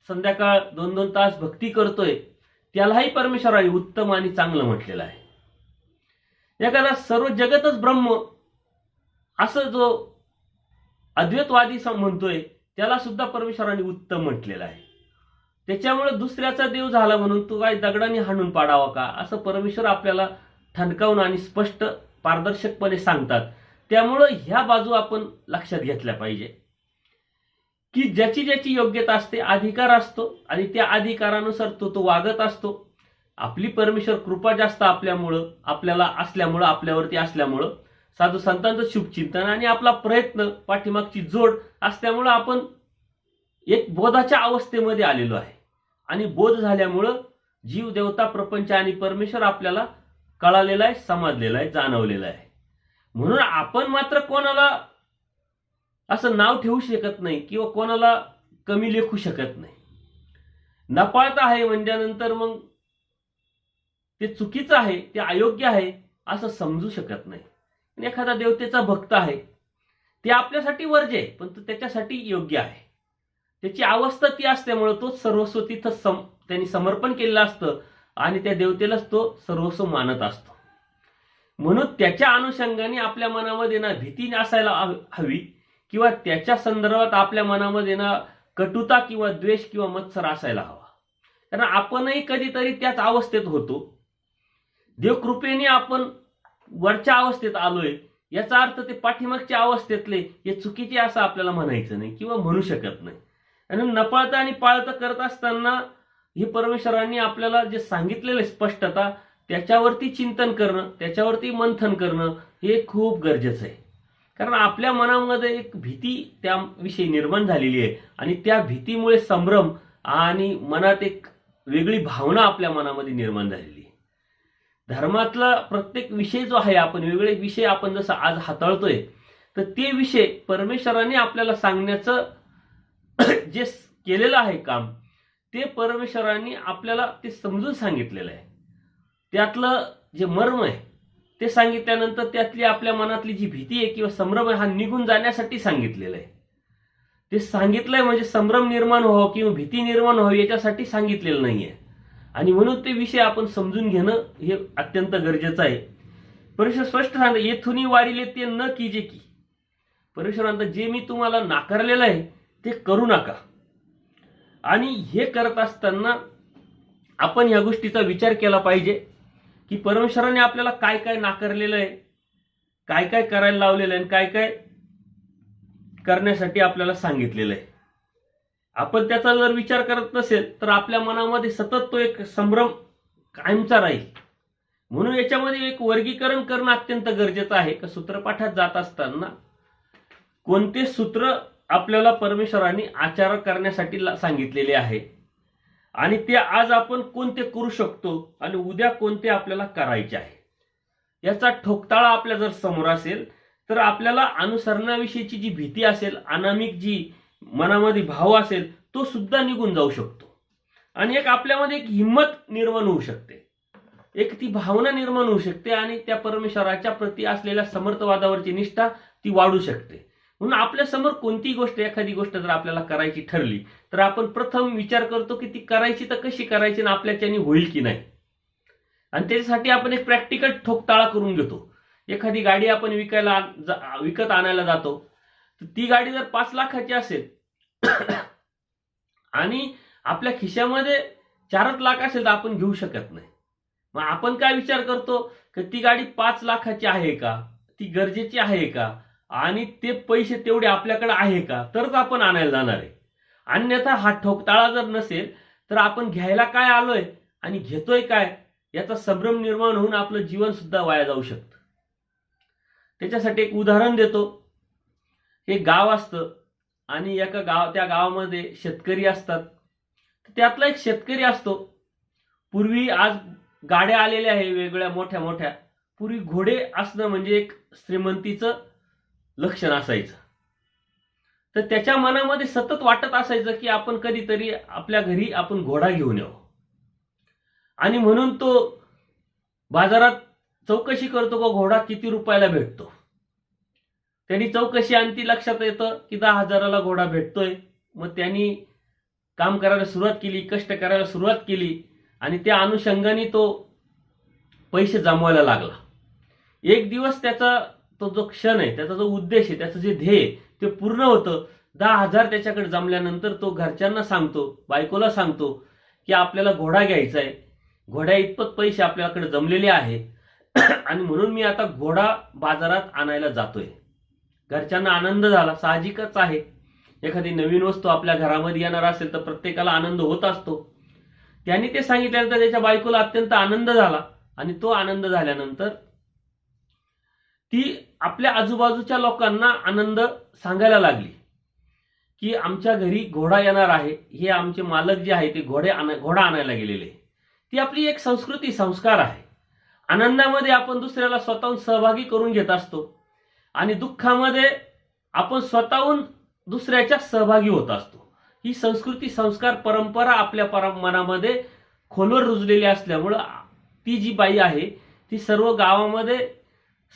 संध्याकाळ 2-2 तास भक्ती करतोय, त्यालाही परमेश्वराने उत्तम आणि चांगलं म्हटलेलं आहे. एखादा सर्व जगतच ब्रह्म असं जो अद्वैतवादी म्हणतोय, त्याला सुद्धा परमेश्वराने उत्तम म्हटलेलं आहे. त्याच्यामुळे दुसऱ्याचा देव झाला म्हणून तो काय दगडाने हाणून पाडावा का, असं परमेश्वर आपल्याला ठणकावून आणि स्पष्ट पारदर्शकपणे सांगतात. त्यामुळं ह्या बाजू आपण लक्षात घेतल्या पाहिजे की ज्याची ज्याची योग्यता असते, अधिकार असतो आणि त्या अधिकारानुसार तो वागत असतो. आपली परमेश्वर कृपा जास्त आपल्याला असल्यामुळं, आपल्यावरती असल्यामुळं, साधू संतांचं शुभचिंतन आणि आपला प्रयत्न, पाठीमागची जोड असल्यामुळं आपण एक बोधाच्या अवस्थेमध्ये आलेलो आहे. आणि बोध झाल्यामुळं जीव, देवता, प्रपंच आणि परमेश्वर आपल्याला कळालेला आहे, समजलेला आहे, जाणवलेला आहे. म्हणून आपण मात्र कोणाला असं नाव ठेवू शकत नाही किंवा कोणाला कमी लेखू शकत नाही. नपाळता आहे म्हणजे मग ते चुकीचं आहे, ते अयोग्य आहे असं समजू शकत नाही. एखादा देवतेचा भक्त आहे, ते आपल्यासाठी वर्ज्य आहे, पण तो त्याच्यासाठी योग्य आहे. त्याची अवस्था ती असल्यामुळे तो सर्वस्व तिथं त्यांनी समर्पण केलेलं असतं आणि त्या देवतेलाच तो सर्वस्व मानत असतो. म्हणून त्याच्या अनुषंगाने आपल्या मनामध्ये ना भीती असायला हवी किंवा त्याच्या संदर्भात आपल्या मनामध्ये ना कटुता किंवा द्वेष किंवा मत्सर असायला हवा. कारण आपणही कधीतरी त्याच अवस्थेत होतो. देवकृपेने आपण वरच्या अवस्थेत आलोय, याचा अर्थ ते पाठीमागच्या अवस्थेतले हे चुकीचे असं आपल्याला म्हणायचं नाही किंवा म्हणू शकत नाही. आणि नपाळता आणि पाळता करत असताना ही परमेश्वरांनी आपल्याला जे सांगितलेलं स्पष्टता, त्याच्यावरती चिंतन करणं, त्याच्यावरती मंथन करणं हे खूप गरजेचं आहे. कारण आपल्या मनामध्ये एक भीती त्याविषयी निर्माण झालेली आहे आणि त्या भीतीमुळे संभ्रम आणि मनात एक वेगळी भावना आपल्या मनामध्ये निर्माण झालेली आहे. धर्मातला प्रत्येक विषय जो आहे, आपण वेगळे विषय आपण जसं आज हाताळतोय, तर ते विषय परमेश्वराने आपल्याला सांगण्याचं जे केलेलं आहे काम, ते परमेश्वरांनी आपल्याला ते समजून सांगितलेलं आहे. त्यातलं जे मर्म आहे ते सांगितल्यानंतर त्यातली आपल्या मनातली जी भीती आहे किंवा संभ्रम आहे हा निघून जाण्यासाठी सांगितलेलं आहे. ते सांगितलंय म्हणजे संभ्रम निर्माण व्हावं किंवा भीती निर्माण व्हावी याच्यासाठी सांगितलेलं नाहीये. आणि म्हणून ते विषय आपण समजून घेणं हे अत्यंत गरजेचं आहे. परमेश्वर स्पष्ट सांगतं, येथून वारिले ते न कीजे की. परमेश्वरांत जे मी तुम्हाला नाकारलेलं आहे ते करू नका. आणि हे करत असताना आपण या गोष्टीचा विचार केला पाहिजे की परमेश्वराने आपल्याला काय काय नाकारलेलं आहे, काय काय करायला लावलेलं आहे, काय काय करण्यासाठी आपल्याला सांगितलेलं आहे. आपण त्याचा जर विचार करत नसेल तर आपल्या मनामध्ये सतत तो एक संभ्रम कायमचा राहील. म्हणून याच्यामध्ये एक वर्गीकरण करणं अत्यंत गरजेचं आहे की सूत्रपाठात जात असताना कोणते सूत्र आपल्याला परमेश्वरांनी आचार करण्यासाठी सांगितलेले आहे आणि ते आज आपण कोणते करू शकतो आणि उद्या कोणते आपल्याला करायचे आहे, याचा ठोकताळा आपल्या जर समोर असेल तर आपल्याला अनुसरणाविषयीची जी भीती असेल, अनामिक जी मनामध्ये भाव असेल, तो सुद्धा निघून जाऊ शकतो. आणि एक आपल्यामध्ये एक हिंमत निर्माण होऊ शकते, एक ती भावना निर्माण होऊ शकते आणि त्या परमेश्वराच्या प्रती असलेल्या समर्थवादावरची निष्ठा ती वाढू शकते. म्हणून आपल्या समोर कोणती गोष्ट, एखादी गोष्ट जर आपल्याला करायची ठरली तर आपण प्रथम विचार करतो की ती करायची तर कशी करायची आणि आपल्याच्याने होईल की नाही. आणि त्याच्यासाठी आपण एक प्रॅक्टिकल ठोकताळा करून घेतो. एखादी गाडी आपण विकत आणायला जातो, तर ती गाडी जर 5 लाखाची असेल आणि आपल्या खिशामध्ये 4 लाख असेल तर आपण घेऊ शकत नाही. मग आपण काय विचार करतो की ती गाडी 5 लाखाची आहे का, ती गरजेची आहे का आणि ते पैसे तेवढे आपल्याकडे आहे का, तरच आपण आणायला जाणार आहे. अन्यथा हा ठोकताळा जर नसेल तर आपण घ्यायला काय आलोय आणि घेतोय काय याचा संभ्रम निर्माण होऊन आपलं जीवन सुद्धा वाया जाऊ शकतं. त्याच्यासाठी एक उदाहरण देतो. एक गाव असतं आणि त्या गावामध्ये शेतकरी असतात. त्यातला एक शेतकरी असतो. पूर्वी, आज गाड्या आलेल्या आहे वेगळ्या मोठ्या मोठ्या, पूर्वी घोडे असणं म्हणजे एक श्रीमंतीचं लक्षण असायचं. तर त्याच्या मनामध्ये सतत वाटत असायचं की आपण कधीतरी आपल्या घरी आपण घोडा घेऊन यावं. आणि म्हणून तो बाजारात चौकशी करतो का घोडा किती रुपयाला भेटतो. त्यांनी चौकशी आणती, लक्षात येतं की 10,000ला घोडा भेटतोय. मग त्यांनी काम करायला सुरुवात केली, कष्ट करायला सुरुवात केली आणि त्या अनुषंगाने तो पैसे जमवायला लागला. एक दिवस त्याचा तो जो क्षण आहे, त्याचा जो उद्देश आहे, त्याचं जे ध्येय ते पूर्ण होतं. 10,000 त्याच्याकडे जमल्यानंतर तो घरच्यांना सांगतो, बायकोला सांगतो की आपल्याला घोडा घ्यायचा आहे, घोड्या इतपत पैसे आपल्याकडे जमलेले आहे आणि म्हणून मी आता घोडा बाजारात आणायला जातोय. घरच्यांना आनंद झाला, साहजिकच आहे. एखादी नवीन वस्तू आपल्या घरामध्ये येणार असेल तर प्रत्येकाला आनंद होत असतो. त्यांनी ते सांगितल्यानंतर त्याच्या बायकोला अत्यंत आनंद झाला आणि तो आनंद झाल्यानंतर ती आपल्या आजूबाजूच्या लोकांना आनंद सांगायला लागली की आमच्या घरी घोडा येणार आहे, हे आमचे मालक जे आहे ते घोडा आणायला गेलेले. ती आपली एक संस्कृती, संस्कार आहे. आनंदामध्ये आपण दुसऱ्याला स्वतःहून सहभागी करून घेत असतो आणि दुःखामध्ये आपण स्वतःहून दुसऱ्याच्या सहभागी होत असतो. ही संस्कृती, संस्कार, परंपरा आपल्या मनामध्ये खोलवर रुजलेली असल्यामुळं ती जी बाई आहे ती सर्व गावामध्ये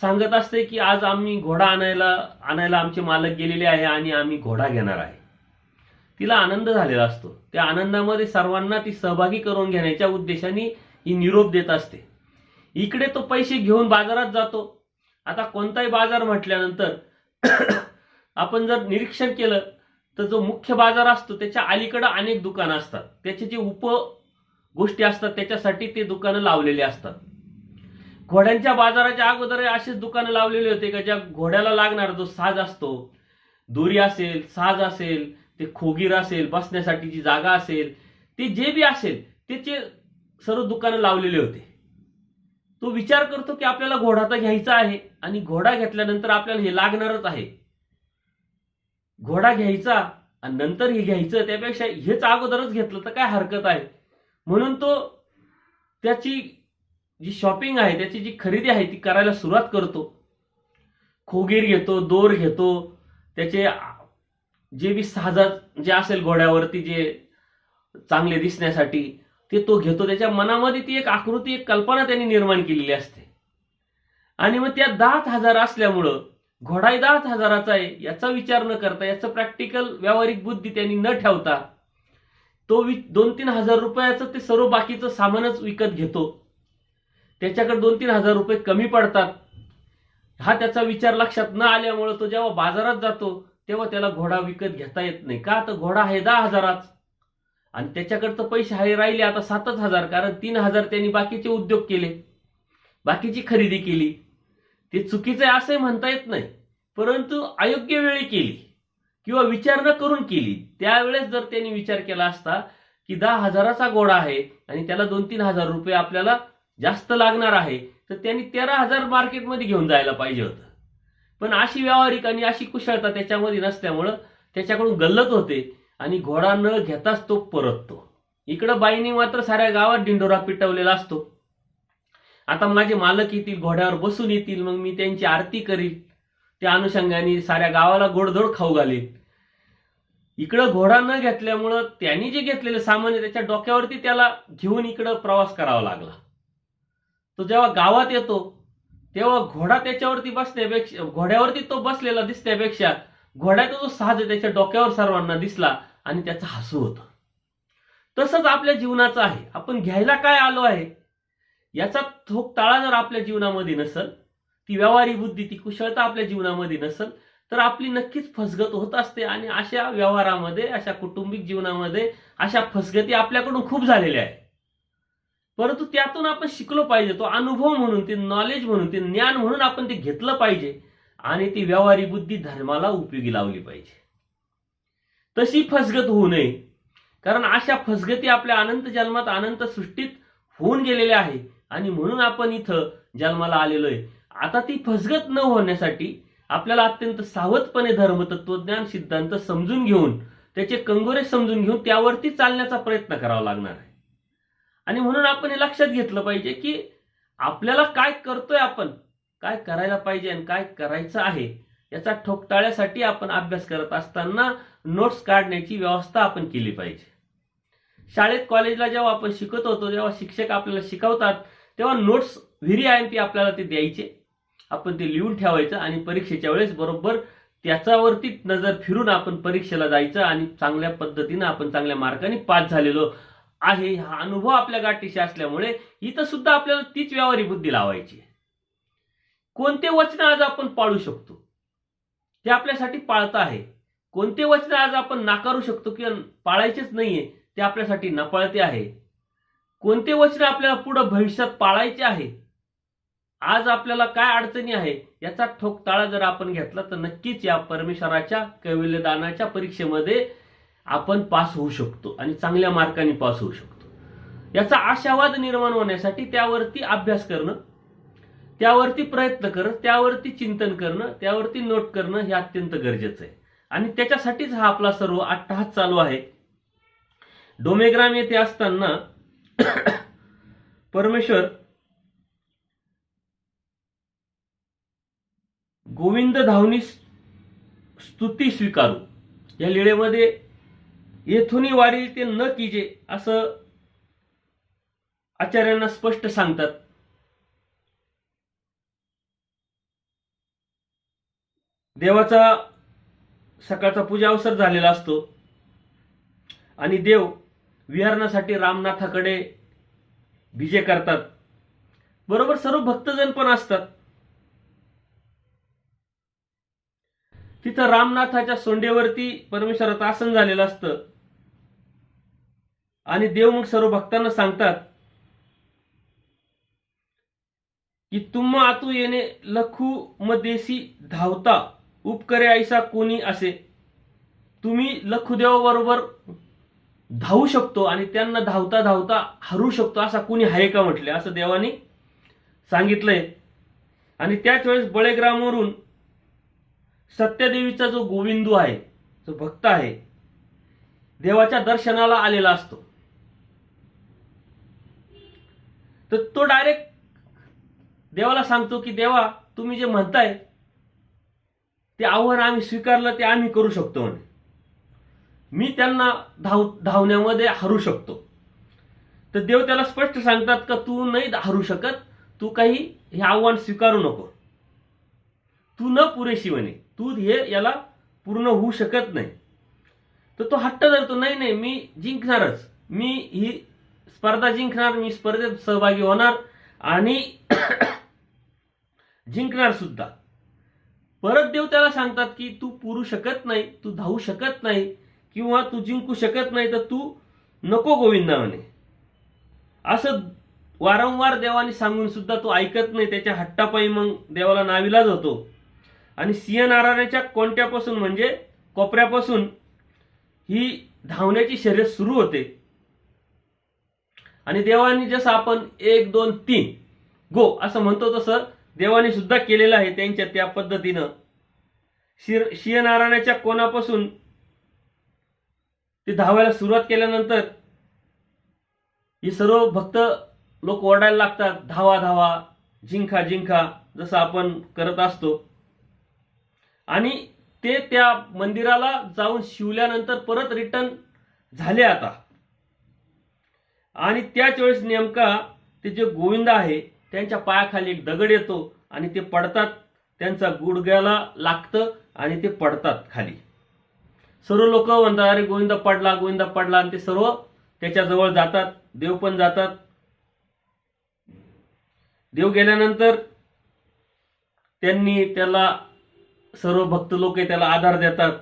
सांगत असते की आज आम्ही घोडा आणायला आमचे मालक गेलेले आहे आणि आम्ही घोडा घेणार आहे. तिला आनंद झालेला असतो. त्या आनंदामध्ये सर्वांना ती सहभागी करून घेण्याच्या उद्देशाने ही निरोप देत असते. इकडे तो पैसे घेऊन बाजारात जातो. आता कोणताही बाजार म्हटल्यानंतर आपण जर निरीक्षण केलं तर जो मुख्य बाजार असतो त्याच्या अलीकडे अनेक दुकानं असतात. त्याचे जे उप गोष्टी असतात त्याच्यासाठी ते दुकानं लावलेले असतात. घोड्यांच्या बाजाराच्या अगोदर अशीच दुकानं लावलेली होते का ज्या घोड्याला लागणारा जो साज असतो, दोरी असेल, साज असेल, ते खोगीर असेल, बसण्यासाठी जी जागा असेल, ते जे बी असेल त्याचे सर्व दुकानं लावलेले होते. तो विचार करतो की आपल्याला घोडा तर घ्यायचा आहे आणि घोडा घेतल्यानंतर आपल्याला हे लागणारच आहे. घोडा घ्यायचा आणि नंतर हे घ्यायचं, त्यापेक्षा हेच अगोदरच घेतलं तर काय हरकत आहे. म्हणून तो त्याची जी शॉपिंग आहे, त्याची जी खरेदी आहे ती करायला सुरुवात करतो. खोगीर घेतो, दोर घेतो, त्याचे जे बी साहजात जे असेल घोड्यावरती जे चांगले दिसण्यासाठी ते तो घेतो. त्याच्या मनामध्ये ती एक आकृती, एक कल्पना त्यांनी निर्माण केलेली असते. आणि मग त्या 10,000 असल्यामुळं घोडाही 10,000चा आहे याचा विचार न करता, याचं प्रॅक्टिकल व्यावहारिक बुद्धी त्यांनी न ठेवता तो 2-3 हजार रुपयाचं ते सर्व बाकीचं सामानच विकत घेतो. त्याच्याकडे 2-3 हजार रुपये कमी पडतात. हा त्याचा विचार लक्षात न आल्यामुळे तो जेव्हा बाजारात जातो तेव्हा त्याला घोडा विकत घेता येत नाही. का तर घोडा आहे 10,000च आणि त्याच्याकडे तर पैसे आहे राहिले आता 7,000, कारण 3,000 त्यांनी बाकीचे उद्योग केले, बाकीची खरेदी केली. ते चुकीचं आहे असंही म्हणता येत नाही, परंतु अयोग्य वेळी केली किंवा विचार न करून केली. त्यावेळेस जर त्यांनी विचार केला असता की 10,000चा घोडा आहे आणि त्याला 2-3 हजार रुपये आपल्याला जास्त लागणार आहे तर त्यांनी 13,000 मार्केटमध्ये घेऊन जायला पाहिजे होतं. पण अशी व्यावहारिक आणि अशी कुशलता त्याच्यामध्ये नसल्यामुळं त्याच्याकडून गल्लत होते आणि घोडा न घेताच तो परततो. इकडं बाईने मात्र साऱ्या गावात डिंडोरा पिटवलेला असतो. आता माझे मालक येतील, घोड्यावर बसून येतील, मग मी त्यांची आरती करील, त्या अनुषंगाने साऱ्या गावाला गोडधोड खाऊ घालील. इकडं घोडा न घेतल्यामुळं त्यांनी जे घेतलेले सामान त्याच्या डोक्यावरती त्याला घेऊन इकडं प्रवास करावा लागला. तो जेव्हा गावात येतो तेव्हा घोडा त्याच्यावरती बसण्यापेक्षा, घोड्यावरती तो बसलेला दिसण्यापेक्षा घोड्याचा जो साज आहे त्याच्या डोक्यावर सर्वांना दिसला आणि त्याचं हसू होतं. तसंच आपल्या जीवनाचं आहे. आपण घ्यायला काय आलो आहे याचा ठोक ताळा जर आपल्या जीवनामध्ये नसेल, ती व्यावहारिक बुद्धी, ती कुशलता आपल्या जीवनामध्ये नसेल तर आपली नक्कीच फसगत होत असते. आणि अशा व्यवहारामध्ये, अशा कौटुंबिक जीवनामध्ये अशा फसगती आपल्याकडून खूप झालेल्या आहेत. परंतु त्यातून आपण शिकलो पाहिजे. तो अनुभव म्हणून, ते नॉलेज म्हणून, ते ज्ञान म्हणून आपण ते घेतलं पाहिजे आणि ती व्यावहारिक बुद्धी धर्माला उपयोगी लावली पाहिजे. तशी फसगत होऊ नये, कारण अशा फसगती आपल्या अनंत जन्मात, अनंत सृष्टीत होऊन गेलेल्या आहे आणि म्हणून आपण इथं जन्माला आलेलो आहे. आता ती फसगत न होण्यासाठी आपल्याला अत्यंत सावधपणे धर्मतत्वज्ञान सिद्धांत समजून घेऊन, त्याचे कंगोरे समजून घेऊन त्यावरती चालण्याचा प्रयत्न करावा लागणार आहे. आणि म्हणून आपण हे लक्षात घेतलं पाहिजे की आपल्याला काय करतोय, आपण काय करायला पाहिजे आणि काय करायचं आहे याचा ठोकताळ्यासाठी आपण अभ्यास करत असताना नोट्स काढण्याची व्यवस्था आपण केली पाहिजे. शाळेत कॉलेजला जेव्हा आपण शिकत होतो, जेव्हा शिक्षक आपल्याला शिकवतात, तेव्हा notes very I M P आपल्याला ते द्यायचे. आपण ते लिहून ठेवायचं आणि परीक्षेच्या वेळेस बरोबर त्याच्यावरती नजर फिरून आपण परीक्षेला जायचं आणि चांगल्या पद्धतीनं आपण चांगल्या मार्काने पास झालेलो आहे हा अनुभव आपल्या गाठीशी असल्यामुळे इथं सुद्धा आपल्याला तीच व्यावहारिक बुद्धी लावायची. कोणते वचन आज आपण पाळू शकतो ते आपल्यासाठी पाळता आहे, कोणते वचन आज आपण नाकारू शकतो किंवा पाळायचेच नाहीये ते आपल्यासाठी नपाळते आहे, कोणते वचन आपल्याला पुढे भविष्यात पाळायचे आहे, आज आपल्याला काय अडचणी आहे याचा ठोकताळा जर आपण घेतला तर नक्कीच या परमेश्वराच्या कैवल्यदानाच्या परीक्षेमध्ये आपण पास होऊ शकतो आणि चांगल्या मार्काने पास होऊ शकतो. याचा आशावाद निर्माण होण्यासाठी त्यावरती अभ्यास करणं, त्यावरती प्रयत्न करणं, त्यावरती चिंतन करणं, त्यावरती नोट करणं हे अत्यंत गरजेचं आहे. आणि त्याच्यासाठीच हा आपला सर्व अट्टहास चालू आहे. डोमेग्राम येथे असताना परमेश्वर गोविंद धावनी स्तुती स्वीकारू या लीळेमध्ये येथून वारी ते न कीजे असं आचार्यांना स्पष्ट सांगतात. देवाचा सकाळचा पूजा अवसर झालेला असतो आणि देव विहरणासाठी रामनाथाकडे भिजे करतात. बरोबर सर्व भक्तजन पण असतात. तिथं रामनाथाच्या सोंडेवरती परमेश्वराचं आसन झालेलं असतं आणि देव मग सर्व भक्तांना सांगतात की तुम्हा आतू येणे लखू मदेसी धावता उपकरे ऐसा कोणी असे. तुम्ही लखुदेवाबरोबर धावू शकतो आणि त्यांना धावता धावता हरू शकतो असा कोणी आहे का म्हटले, असं देवाने सांगितलंय. आणि त्याच वेळेस बळेग्रामवरून सत्यदेवीचा जो गोविंदू आहे, जो भक्त आहे, देवाच्या दर्शनाला आलेला असतो. तर तो डायरेक्ट देवाला सांगतो की देवा तुम्ही जे म्हणताय ते आव्हान आम्ही स्वीकारलं, ते आम्ही करू शकतो म्हणे. मी त्यांना धावण्यामध्ये हरू शकतो. तर देव त्याला स्पष्ट सांगतात का तू नाही हरू शकत, तू काही हे आव्हान स्वीकारू नको, तू न पुरेशी म्हणे, तू हे याला पूर्ण होऊ शकत नाही. तर तो हट्ट धरतो, नाही नाही मी जिंकणारच, मी ही स्पर्धा जिंकणार, मी स्पर्धेत सहभागी होणार आणि जिंकणार सुद्धा. परत देव त्याला सांगतात की तू पुरू शकत नाही, तू धावू शकत नाही किंवा तू जिंकू शकत नाही, तर तू नको गोविंदा म्हणे. असं वारंवार देवाने सांगून सुद्धा तो ऐकत नाही. त्याच्या हट्टापायी मग देवाला नाविलाज होतो आणि सिंह नारायणाच्या कोणत्यापासून म्हणजे कोपऱ्यापासून ही धावण्याची शर्यत सुरू होते. आणि देवाने जसं आपण 1 2 3 गो असं म्हणतो तसं देवाने सुद्धा केलेलं आहे त्यांच्या त्या पद्धतीनं. सिंह नारायणाच्या कोणापासून ते धावायला सुरुवात केल्यानंतर ही सर्व भक्त लोक ओरडायला लागतात, धावा धावा, जिंका जिंका, जसं आपण करत असतो. आणि ते त्या मंदिराला जाऊन शिवल्यानंतर परत रिटर्न झाले आता. आणि त्याच वेळेस नेमका ते जे गोविंद आहे त्यांच्या पायाखाली एक दगड येतो आणि ते पडतात, त्यांचा गुडघ्याला लागतं आणि ते पडतात खाली. सर्व लोक म्हणतात अरे गोविंद पडला, गोविंद पडला, आणि ते सर्व त्याच्याजवळ जातात. देव पण जातात. देव गेल्यानंतर त्यांनी त्याला सर्व भक्त लोक त्याला आधार देतात,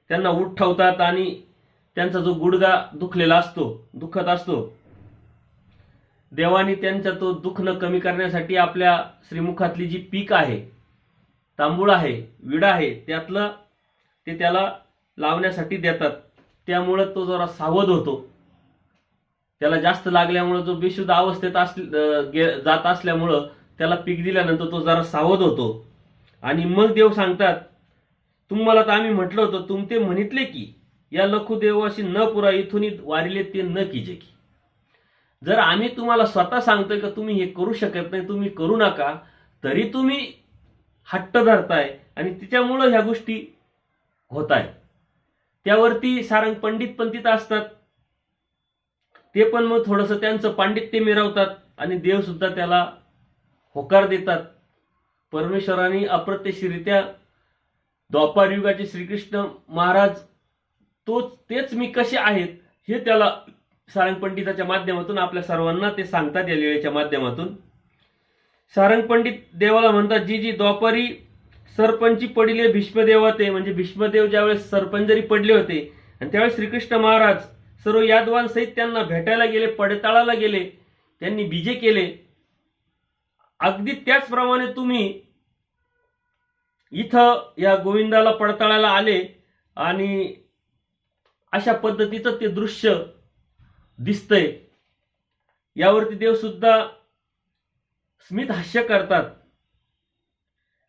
त्यांना उठवतात आणि त्यांचा जो गुडघा दुखलेला असतो, दुखत असतो, देवानी त्यांचा तो दुखणं कमी करण्यासाठी आपल्या श्रीमुखातली जी पीक आहे, तांबूळ आहे, विडा आहे, त्यातलं ते त्याला लावण्यासाठी देतात. त्यामुळे तो जरा सावध होतो. त्याला जास्त लागल्यामुळे जो बेशुद्ध अवस्थेत जात असल्यामुळं त्याला पीक दिल्यानंतर तो जरा सावध होतो. आणि मग देव सांगतात तुम्हाला तर आम्ही म्हटलं होतं, तुमते म्हणितले की या लखुदेवाशी न पुरा इथून वारिले ते न कीजे की. जर आम्ही तुम्हाला स्वतः सांगतोय का तुम्ही हे करू शकत नाही, तुम्ही करू नका, तरी तुम्ही हट्ट धरताय, आणि तिच्यामुळं ह्या गोष्टी होत आहेत. त्यावरती सारंग पंडित पण तिथं असतात. ते पण मग थोडंसं त्यांचं पांडित्य मिरवतात आणि देव सुद्धा त्याला होकार देतात. परमेश्वराने अप्रत्यक्षरित्या द्वापार युगाचे श्रीकृष्ण महाराज तेच मी कसे आहेत हे त्याला सारंग पंडिताच्या माध्यमातून आपल्या सर्वांना ते सांगतात. या लीळेच्या माध्यमातून सारंग पंडित देवाला म्हणतात, जी जी द्वापारी सरपंची पडिले भीष्मदेवा ते, म्हणजे भीष्मदेव ज्यावेळेस सरपंच जरी पडले होते आणि त्यावेळेस श्रीकृष्ण महाराज सर्व यादवान सहित त्यांना भेटायला गेले, पडताळाला गेले, त्यांनी बीजे केले. अगदी त्याचप्रमाणे तुम्ही इथं या गोविंदाला पडताळायला आले आणि अशा पद्धतीचं ते दृश्य दिसतंय. यावरती देव सुद्धा स्मित हास्य करतात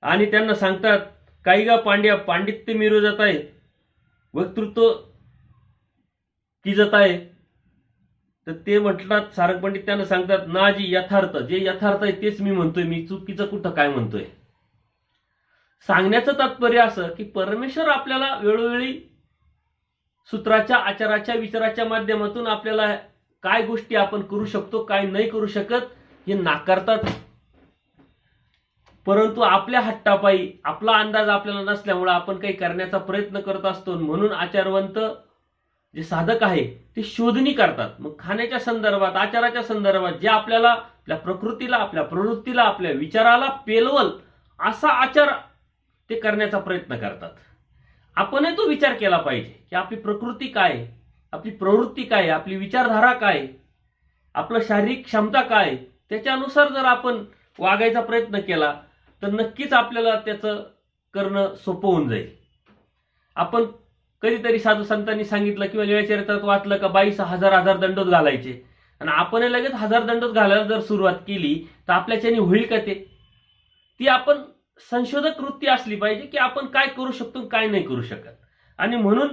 आणि त्यांना सांगतात, काही गा पांड्या पांडित्य मिरवत आहे, वक्तृत्व किजत आहे. तर ते म्हटतात, सारंग पंडित त्यांना सांगतात, ना जी यथार्थ, जे यथार्थ आहे तेच मी म्हणतोय, मी चुकीचं कुठं काय म्हणतोय. सांगण्याचं तात्पर्य असं की परमेश्वर आपल्याला वेळोवेळी सूत्राच्या, आचाराच्या, विचाराच्या माध्यमातून आपल्याला काय गोष्टी आपण करू शकतो, काय नाही करू शकत हे नाकारतात. परंतु आपल्या हट्टापायी आपला अंदाज आपल्याला नसल्यामुळे आपण काही करण्याचा प्रयत्न करत असतो. म्हणून आचारवंत जे साधक आहे ते शोधणी करतात. मग खाण्याच्या संदर्भात, आचाराच्या संदर्भात जे आपल्याला आपल्या प्रकृतीला, आपल्या प्रवृत्तीला, आपल्या विचाराला पेलवल असा आचार ते करण्याचा प्रयत्न करतात. आपणही तो विचार केला पाहिजे की आपली प्रकृती काय, आपली प्रवृत्ती काय, आपली विचारधारा काय, आपलं शारीरिक क्षमता काय, त्याच्यानुसार जर आपण वागायचा प्रयत्न केला तर नक्कीच आपल्याला त्याचं करणं सोपं होऊन जाईल. आपण कधीतरी साधू संतांनी सांगितलं किंवा लीळाचरित्रात वाचलं का बाईस हजार दंडोत घालायचे, आणि आपण लगेच 1000 दंडोत घालायला जर सुरुवात केली तर आपल्याच्यानी होईल का ते? ती आपण संशोधक वृत्ती असली पाहिजे की आपण काय करू शकतो, काय नाही करू शकत. आणि म्हणून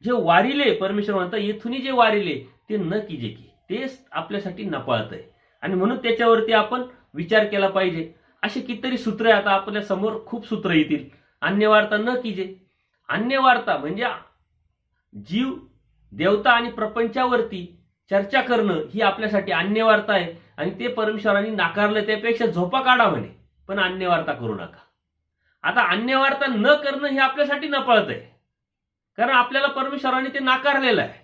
जे वारिले, परमेश्वर म्हणता येथून जे वारिले ते न कीजे की, तेच आपल्यासाठी नपाळत आहे. आणि म्हणून त्याच्यावरती आपण विचार केला पाहिजे. असे कितीतरी सूत्र आहे, आता आपल्या समोर खूप सूत्र येतील. अन्यवार्ता न कीजे, अन्यवार्ता म्हणजे जीव, देवता आणि प्रपंचावरती चर्चा करणं ही आपल्यासाठी अन्यवार्ता आहे. आणि ते परमेश्वरांनी नाकारलं. त्यापेक्षा झोपा काढा म्हणे, पण अन्यवार्ता करू नका. आता अन्यवार्ता न करणं हे आपल्यासाठी नपळत आहे, कारण आपल्याला परमेश्वराने ते नाकारलेलं आहे.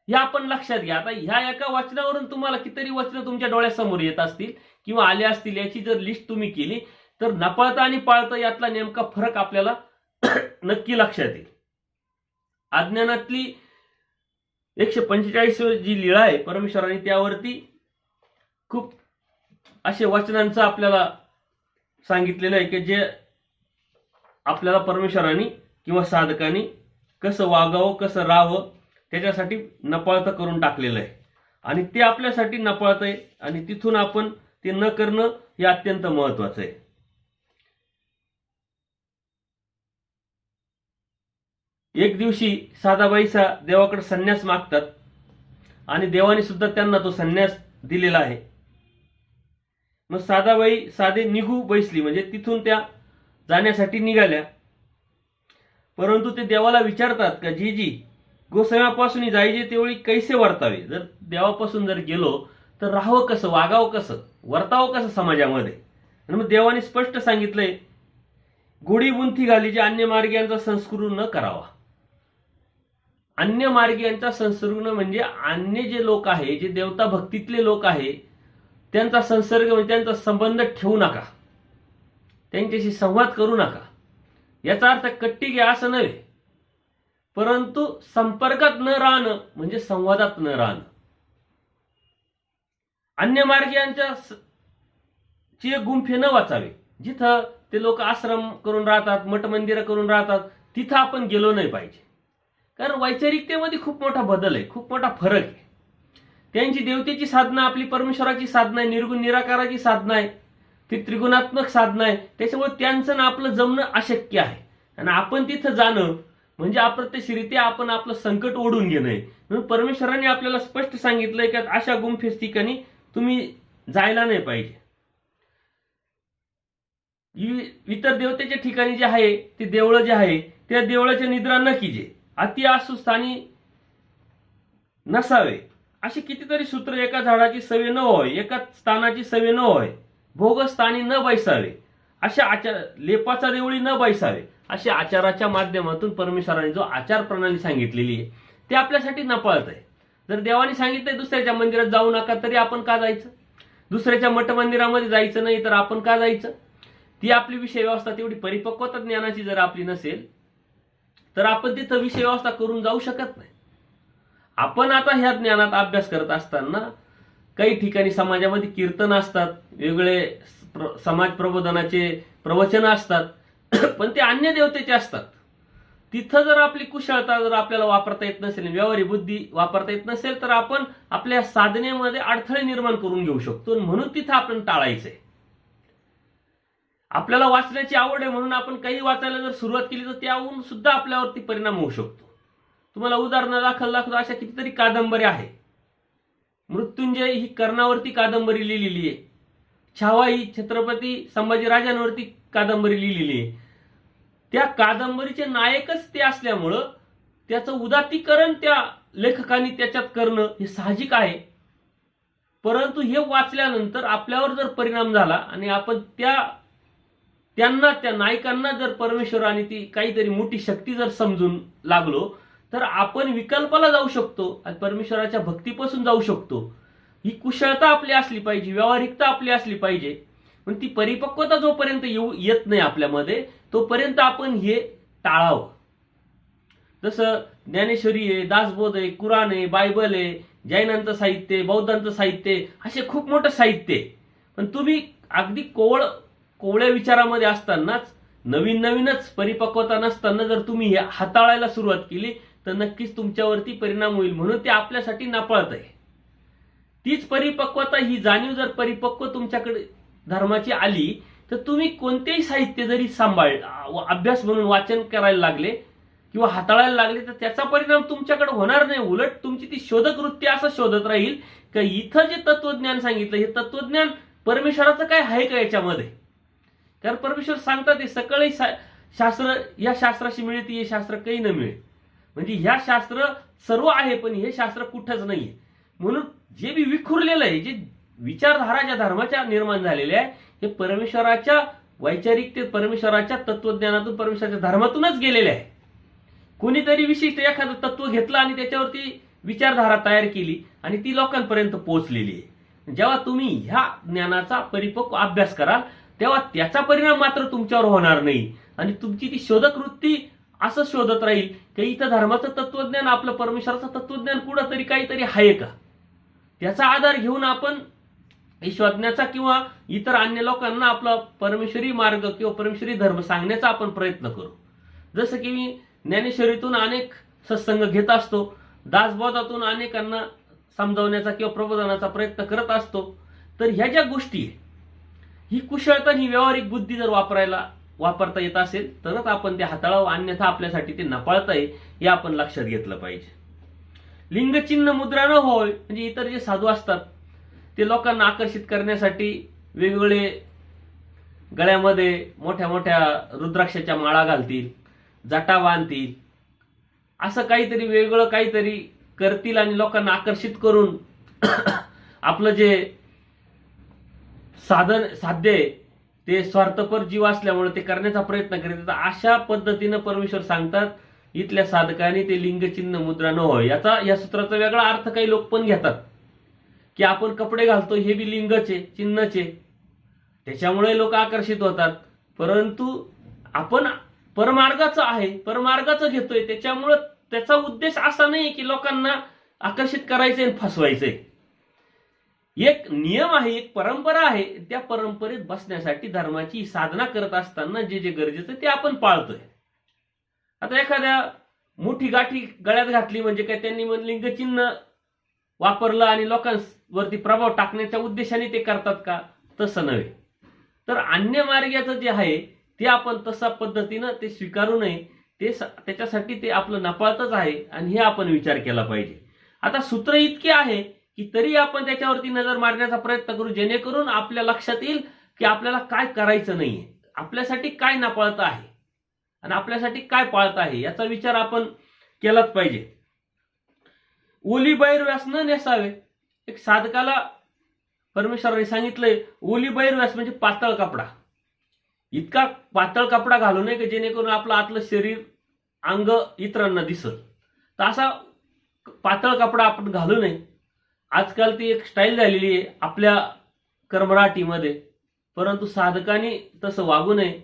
हे आपण लक्षात घ्या. आता ह्या एका वचनावरून तुम्हाला कितीतरी वचनं तुमच्या डोळ्यासमोर येत असतील किंवा आले असतील. याची जर लिस्ट तुम्ही केली तर नपळतं आणि पाळतं यातला नेमका फरक आपल्याला नक्की लक्षात येईल. अज्ञानातली 145 जी लीळा आहे परमेश्वराने त्यावरती खूप असे वचनांचं आपल्याला सांगितलेलं आहे की जे आपल्याला परमेश्वराने किंवा साधकांनी कसं वागावं, कसं राहावं त्याच्यासाठी नपळतं करून टाकलेलं आहे. आणि ते आपल्यासाठी नपळतं आहे आणि तिथून आपण ते न करणं हे अत्यंत महत्वाचं आहे. एक दिवशी साधाबाईचा देवाकडे संन्यास मागतात आणि देवाने सुद्धा त्यांना तो संन्यास दिलेला आहे. मग साधाबाई साधे निघू बैसली, म्हणजे तिथून त्या जाण्यासाठी निघाल्या. परंतु ते देवाला विचारतात का जी जी गोसाव्यापासून जायचे तेवढी कैसे वर्तावे. जर देवापासून जर गेलो तर राहावं कसं, वागावं कसं, वर्तावं कसं समाजामध्ये. आणि मग देवाने स्पष्ट सांगितलंय, गोडी बुंथी घाली जे अन्य मार्गियांचा संस्कृत न करावा. अन्य मार्गियांचा संसर्ग म्हणजे अन्य जे लोक आहे, जे देवता भक्तीतले लोक आहे, त्यांचा संसर्ग म्हणजे त्यांचा संबंध ठेवू नका, त्यांच्याशी संवाद करू नका. याचा अर्थ कट्टी घ्या असं नव्हे, परंतु संपर्कात न राहणं म्हणजे संवादात न राहणं. अन्य मार्गियांच्या ची गुंफे न वाचावे. जिथं ते लोक आश्रम करून राहतात, मठ मंदिरं करून राहतात, तिथं आपण गेलो नाही पाहिजे. कारण वैचारिकतेमध्ये खूप मोठा बदल आहे, खूप मोठा फरक आहे. त्यांची देवतेची साधना आपली परमेश्वराची साधना आहे, निर्गुण निराकाराची साधना आहे, ती त्रिगुणात्मक साधना आहे. त्याच्यामुळे त्यांचं ना आपलं जमणं अशक्य आहे. आणि आपण तिथं जाणं म्हणजे अप्रत्यक्षरित्या आपण आपलं संकट ओढून घेणं. म्हणून परमेश्वराने आपल्याला स्पष्ट सांगितलंय की अशा गुंफेस ठिकाणी तुम्ही जायला नाही पाहिजे. इतर देवतेच्या ठिकाणी जे आहे ते देवळं जे आहे त्या देवळाच्या निद्रा न कीजे, अति आसू स्थानी नसावे, अशी कितीतरी सूत्र. एका झाडाची सवे न होय, एका स्थानाची सवे न होय, भोगस्थानी न बैसावे, अशा आचार, लेपाचा देवळी न बैसावे, अशा आचाराच्या माध्यमातून परमेश्वराने जो आचार प्रणाली सांगितलेली आहे ते आपल्यासाठी नपाळत आहे. जर देवाने सांगितलंय दुसऱ्याच्या मंदिरात जाऊ नका, तरी आपण का जायचं? दुसऱ्याच्या मठ मंदिरामध्ये जायचं नाही तर आपण का जायचं? ती आपली विषय व्यवस्था तेवढी परिपक्वता ज्ञानाची जर आपली नसेल तर आपण तिथं विषय व्यवस्था करून जाऊ शकत नाही. आपण आता ह्या ज्ञानात अभ्यास करत असताना काही ठिकाणी समाजामध्ये कीर्तन असतात, वेगळे समाज प्रबोधनाचे प्रवचन असतात, पण ते अन्य देवतेचे असतात. तिथं जर आपली कुशलता जर आपल्याला वापरता येत नसेल, व्यवहारी बुद्धी वापरता येत नसेल, तर आपण आपल्या साधनेमध्ये अडथळे निर्माण करून घेऊ शकतो. म्हणून तिथं आपण टाळायचंय. आपल्याला वाचण्याची आवड आहे म्हणून आपण काही वाचायला जर सुरुवात केली तर त्याहून सुद्धा आपल्यावरती परिणाम होऊ शकतो. तुम्हाला उदाहरणं दाखल अशा कितीतरी कादंबऱ्या आहे. मृत्युंजय ही कर्णावरती कादंबरी लिहिलेली आहे. छावा ही छत्रपती संभाजीराजांवरती कादंबरी लिहिलेली आहे. त्या कादंबरीचे नायकच ते असल्यामुळं त्याचं उदात्तीकरण त्या लेखकांनी त्याच्यात करणं हे साहजिक आहे. परंतु हे वाचल्यानंतर आपल्यावर जर परिणाम झाला आणि आपण त्या नायकांना जर परमेश्वर आणि ती काहीतरी मोठी शक्ती जर समजून लागलो तर आपण विकल्पाला जाऊ शकतो आणि परमेश्वराच्या भक्तीपासून जाऊ शकतो. ही कुशलता आपली असली पाहिजे, व्यावहारिकता आपली असली पाहिजे. पण ती परिपक्वता जोपर्यंत येत नाही आपल्यामध्ये तोपर्यंत आपण हे टाळावं. जसं ज्ञानेश्वरी आहे, दासबोध आहे, कुराण आहे, बायबल आहे, जैनांचं साहित्य, बौद्धांचं साहित्य, असे खूप मोठं साहित्य आहे. पण तुम्ही अगदी कोवळ्या विचारामध्ये असतानाच, नवीनच परिपक्वता नसताना जर तुम्ही हे हाताळायला सुरुवात केली तर नक्कीच तुमच्यावरती परिणाम होईल. म्हणून ते आपल्यासाठी नापळत आहे. तीच परिपक्वता, ही जाणीव जर परिपक्व तुमच्याकडे धर्माची आली तर तुम्ही कोणतेही साहित्य जरी अभ्यास म्हणून वाचन करायला लागले किंवा हाताळायला लागले तर त्याचा परिणाम तुमच्याकडे होणार नाही. उलट तुमची ती शोधक वृत्ती असं शोधत राहील की इथं जे तत्वज्ञान सांगितलं हे तत्वज्ञान परमेश्वराचं काय आहे का याच्यामध्ये. कारण परमेश्वर सांगतात हे सकाळी शास्त्र या शास्त्राशी मिळते, हे शास्त्र काही न मिळे. म्हणजे ह्या शास्त्र सर्व आहे पण हे शास्त्र कुठंच नाहीये. म्हणून जे बी विखुरलेलं आहे, जे विचारधारा ज्या धर्माच्या निर्माण झालेल्या आहे हे परमेश्वराच्या वैचारिकतेत, परमेश्वराच्या तत्वज्ञानातून, परमेश्वराच्या धर्मातूनच गेलेले आहे. कोणीतरी विशिष्ट एखादं तत्व घेतलं आणि त्याच्यावरती विचारधारा तयार केली आणि ती लोकांपर्यंत पोहोचलेली आहे. जेव्हा तुम्ही ह्या ज्ञानाचा परिपक्व अभ्यास कराल तेव्हा त्याचा परिणाम मात्र तुमच्यावर होणार नाही आणि तुमची ती शोधक वृत्ती असं शोधत राहील की इथं धर्माचं तत्वज्ञान, आपलं परमेश्वराचं तत्वज्ञान कुठंतरी काहीतरी आहे का. त्याचा आधार घेऊन आपण ईश्वरज्ञाचा किंवा इतर अन्य लोकांना आपला परमेश्वरी मार्ग किंवा परमेश्वरी धर्म सांगण्याचा आपण प्रयत्न करू. जसं की मी ज्ञानेश्वरीतून अनेक सत्संग घेत असतो, दासबोधातून अनेकांना समजावण्याचा किंवा प्रबोधनाचा प्रयत्न करत असतो. तर ह्या ज्या गोष्टी आहे, ही कुशलता, ही व्यावहारिक बुद्धी जर वापरता येत असेल तरच आपण ते हाताळावं, अन्यथा आपल्यासाठी ते नपाळत आहे हे आपण लक्षात घेतलं पाहिजे. लिंगचिन्ह मुद्रा न होय, म्हणजे इतर जे साधू असतात ते लोकांना आकर्षित करण्यासाठी वेगवेगळे गळ्यामध्ये मोठ्या मोठ्या रुद्राक्षाच्या माळा घालतील, जटा बांधतील, असं काहीतरी वेगळं काहीतरी करतील आणि लोकांना आकर्षित करून आपलं जे साध्य आहे ते स्वार्थपर जीव असल्यामुळे ते करण्याचा प्रयत्न करीत. अशा पद्धतीनं परमेश्वर सांगतात इथल्या साधकांनी ते लिंगचिन्ह मुद्रा न होय. या सूत्राचा वेगळा अर्थ काही लोक पण घेतात की आपण कपडे घालतो हे बी लिंगचे चिन्हचे, त्याच्यामुळे लोक आकर्षित होतात. परंतु आपण परमार्गाचं घेतोय, त्याच्यामुळे त्याचा उद्देश असा नाही की लोकांना आकर्षित करायचंय आणि फसवायचंय. एक नियम आहे, एक परंपरा आहे, त्या परंपरेत बसण्यासाठी धर्माची साधना करत असताना जे जे गरजेचं ते आपण पाळतोय. आता एखाद्या मोठी गाठी गळ्यात घातली म्हणजे काय त्यांनी लिंगचिन्ह वापरलं आणि लोकांवरती प्रभाव टाकण्याच्या उद्देशाने ते करतात का? तसं नव्हे. तर अन्य मार्गाचं जे आहे ते आपण तसा पद्धतीनं ते स्वीकारू नये. त्याच्यासाठी ते आपलं नपाळतच आहे आणि हे आपण विचार केला पाहिजे. आता सूत्र इतके आहे की तरी आपण त्याच्यावरती नजर मारण्याचा प्रयत्न करू जेणेकरून आपल्या लक्षात येईल की आपल्याला काय करायचं नाहीये. आपल्यासाठी काय नापाळत आहे आणि आपल्यासाठी काय पाळत आहे याचा विचार आपण केलाच पाहिजे. ओली बैरव्यास न नेसावे. एक साधकाला परमेश्वराने सांगितलंय ओली बैरव्यास म्हणजे पातळ कपडा. इतका पातळ कपडा घालू नये की जेणेकरून आपलं आतलं शरीर अंग इतरांना दिसत. तर असा पातळ कपडा आपण घालू नये. आजकाल ती एक स्टाईल झालेली आहे आपल्या कर्मराटीमध्ये, परंतु साधकांनी तसं वागू नये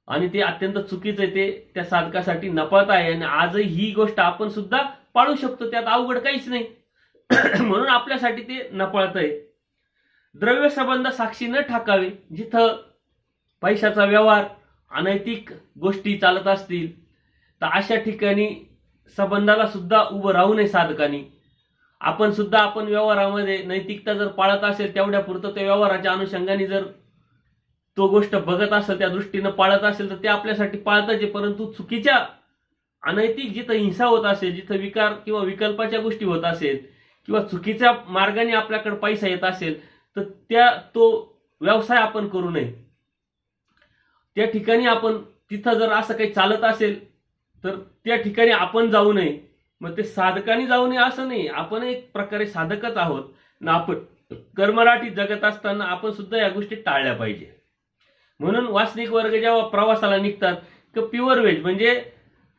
आणि ते अत्यंत चुकीचं आहे. ते त्या साधकासाठी नपळत आहे आणि आजही ही गोष्ट आपण सुद्धा पाळू शकतो, त्यात अवघड काहीच नाही. म्हणून आपल्यासाठी ते नपळत आहे. द्रव्य संबंध साक्षी न ठाकावे. जिथं पैशाचा व्यवहार अनैतिक गोष्टी चालत असतील तर अशा ठिकाणी संबंधाला सुद्धा उभं राहू नये साधकांनी. आपण सुद्धा आपण व्यवहारामध्ये नैतिकता जर पाळत असेल तेवढ्या पुरतं त्या व्यवहाराच्या अनुषंगाने जर तो गोष्ट बघत असेल त्या दृष्टीनं पाळत असेल तर ते आपल्यासाठी पाळतच आहे. परंतु चुकीच्या अनैतिक जिथं हिंसा होत असेल, जिथं विकार किंवा विकल्पाच्या गोष्टी होत असेल किंवा चुकीच्या मार्गाने आपल्याकडे पैसा येत असेल तर तो व्यवसाय आपण करू नये. त्या ठिकाणी आपण तिथं जर असं काही चालत असेल तर त्या ठिकाणी आपण जाऊ नये. मग ते साधकांनी जाऊ नये असं नाही, आपण एक प्रकारे साधकच आहोत ना. आपण कर्मराठी जगत असताना आपण सुद्धा या गोष्टी टाळल्या पाहिजे. म्हणून वासनिक वर्ग जेव्हा प्रवासाला निघतात तर प्युअर व्हेज म्हणजे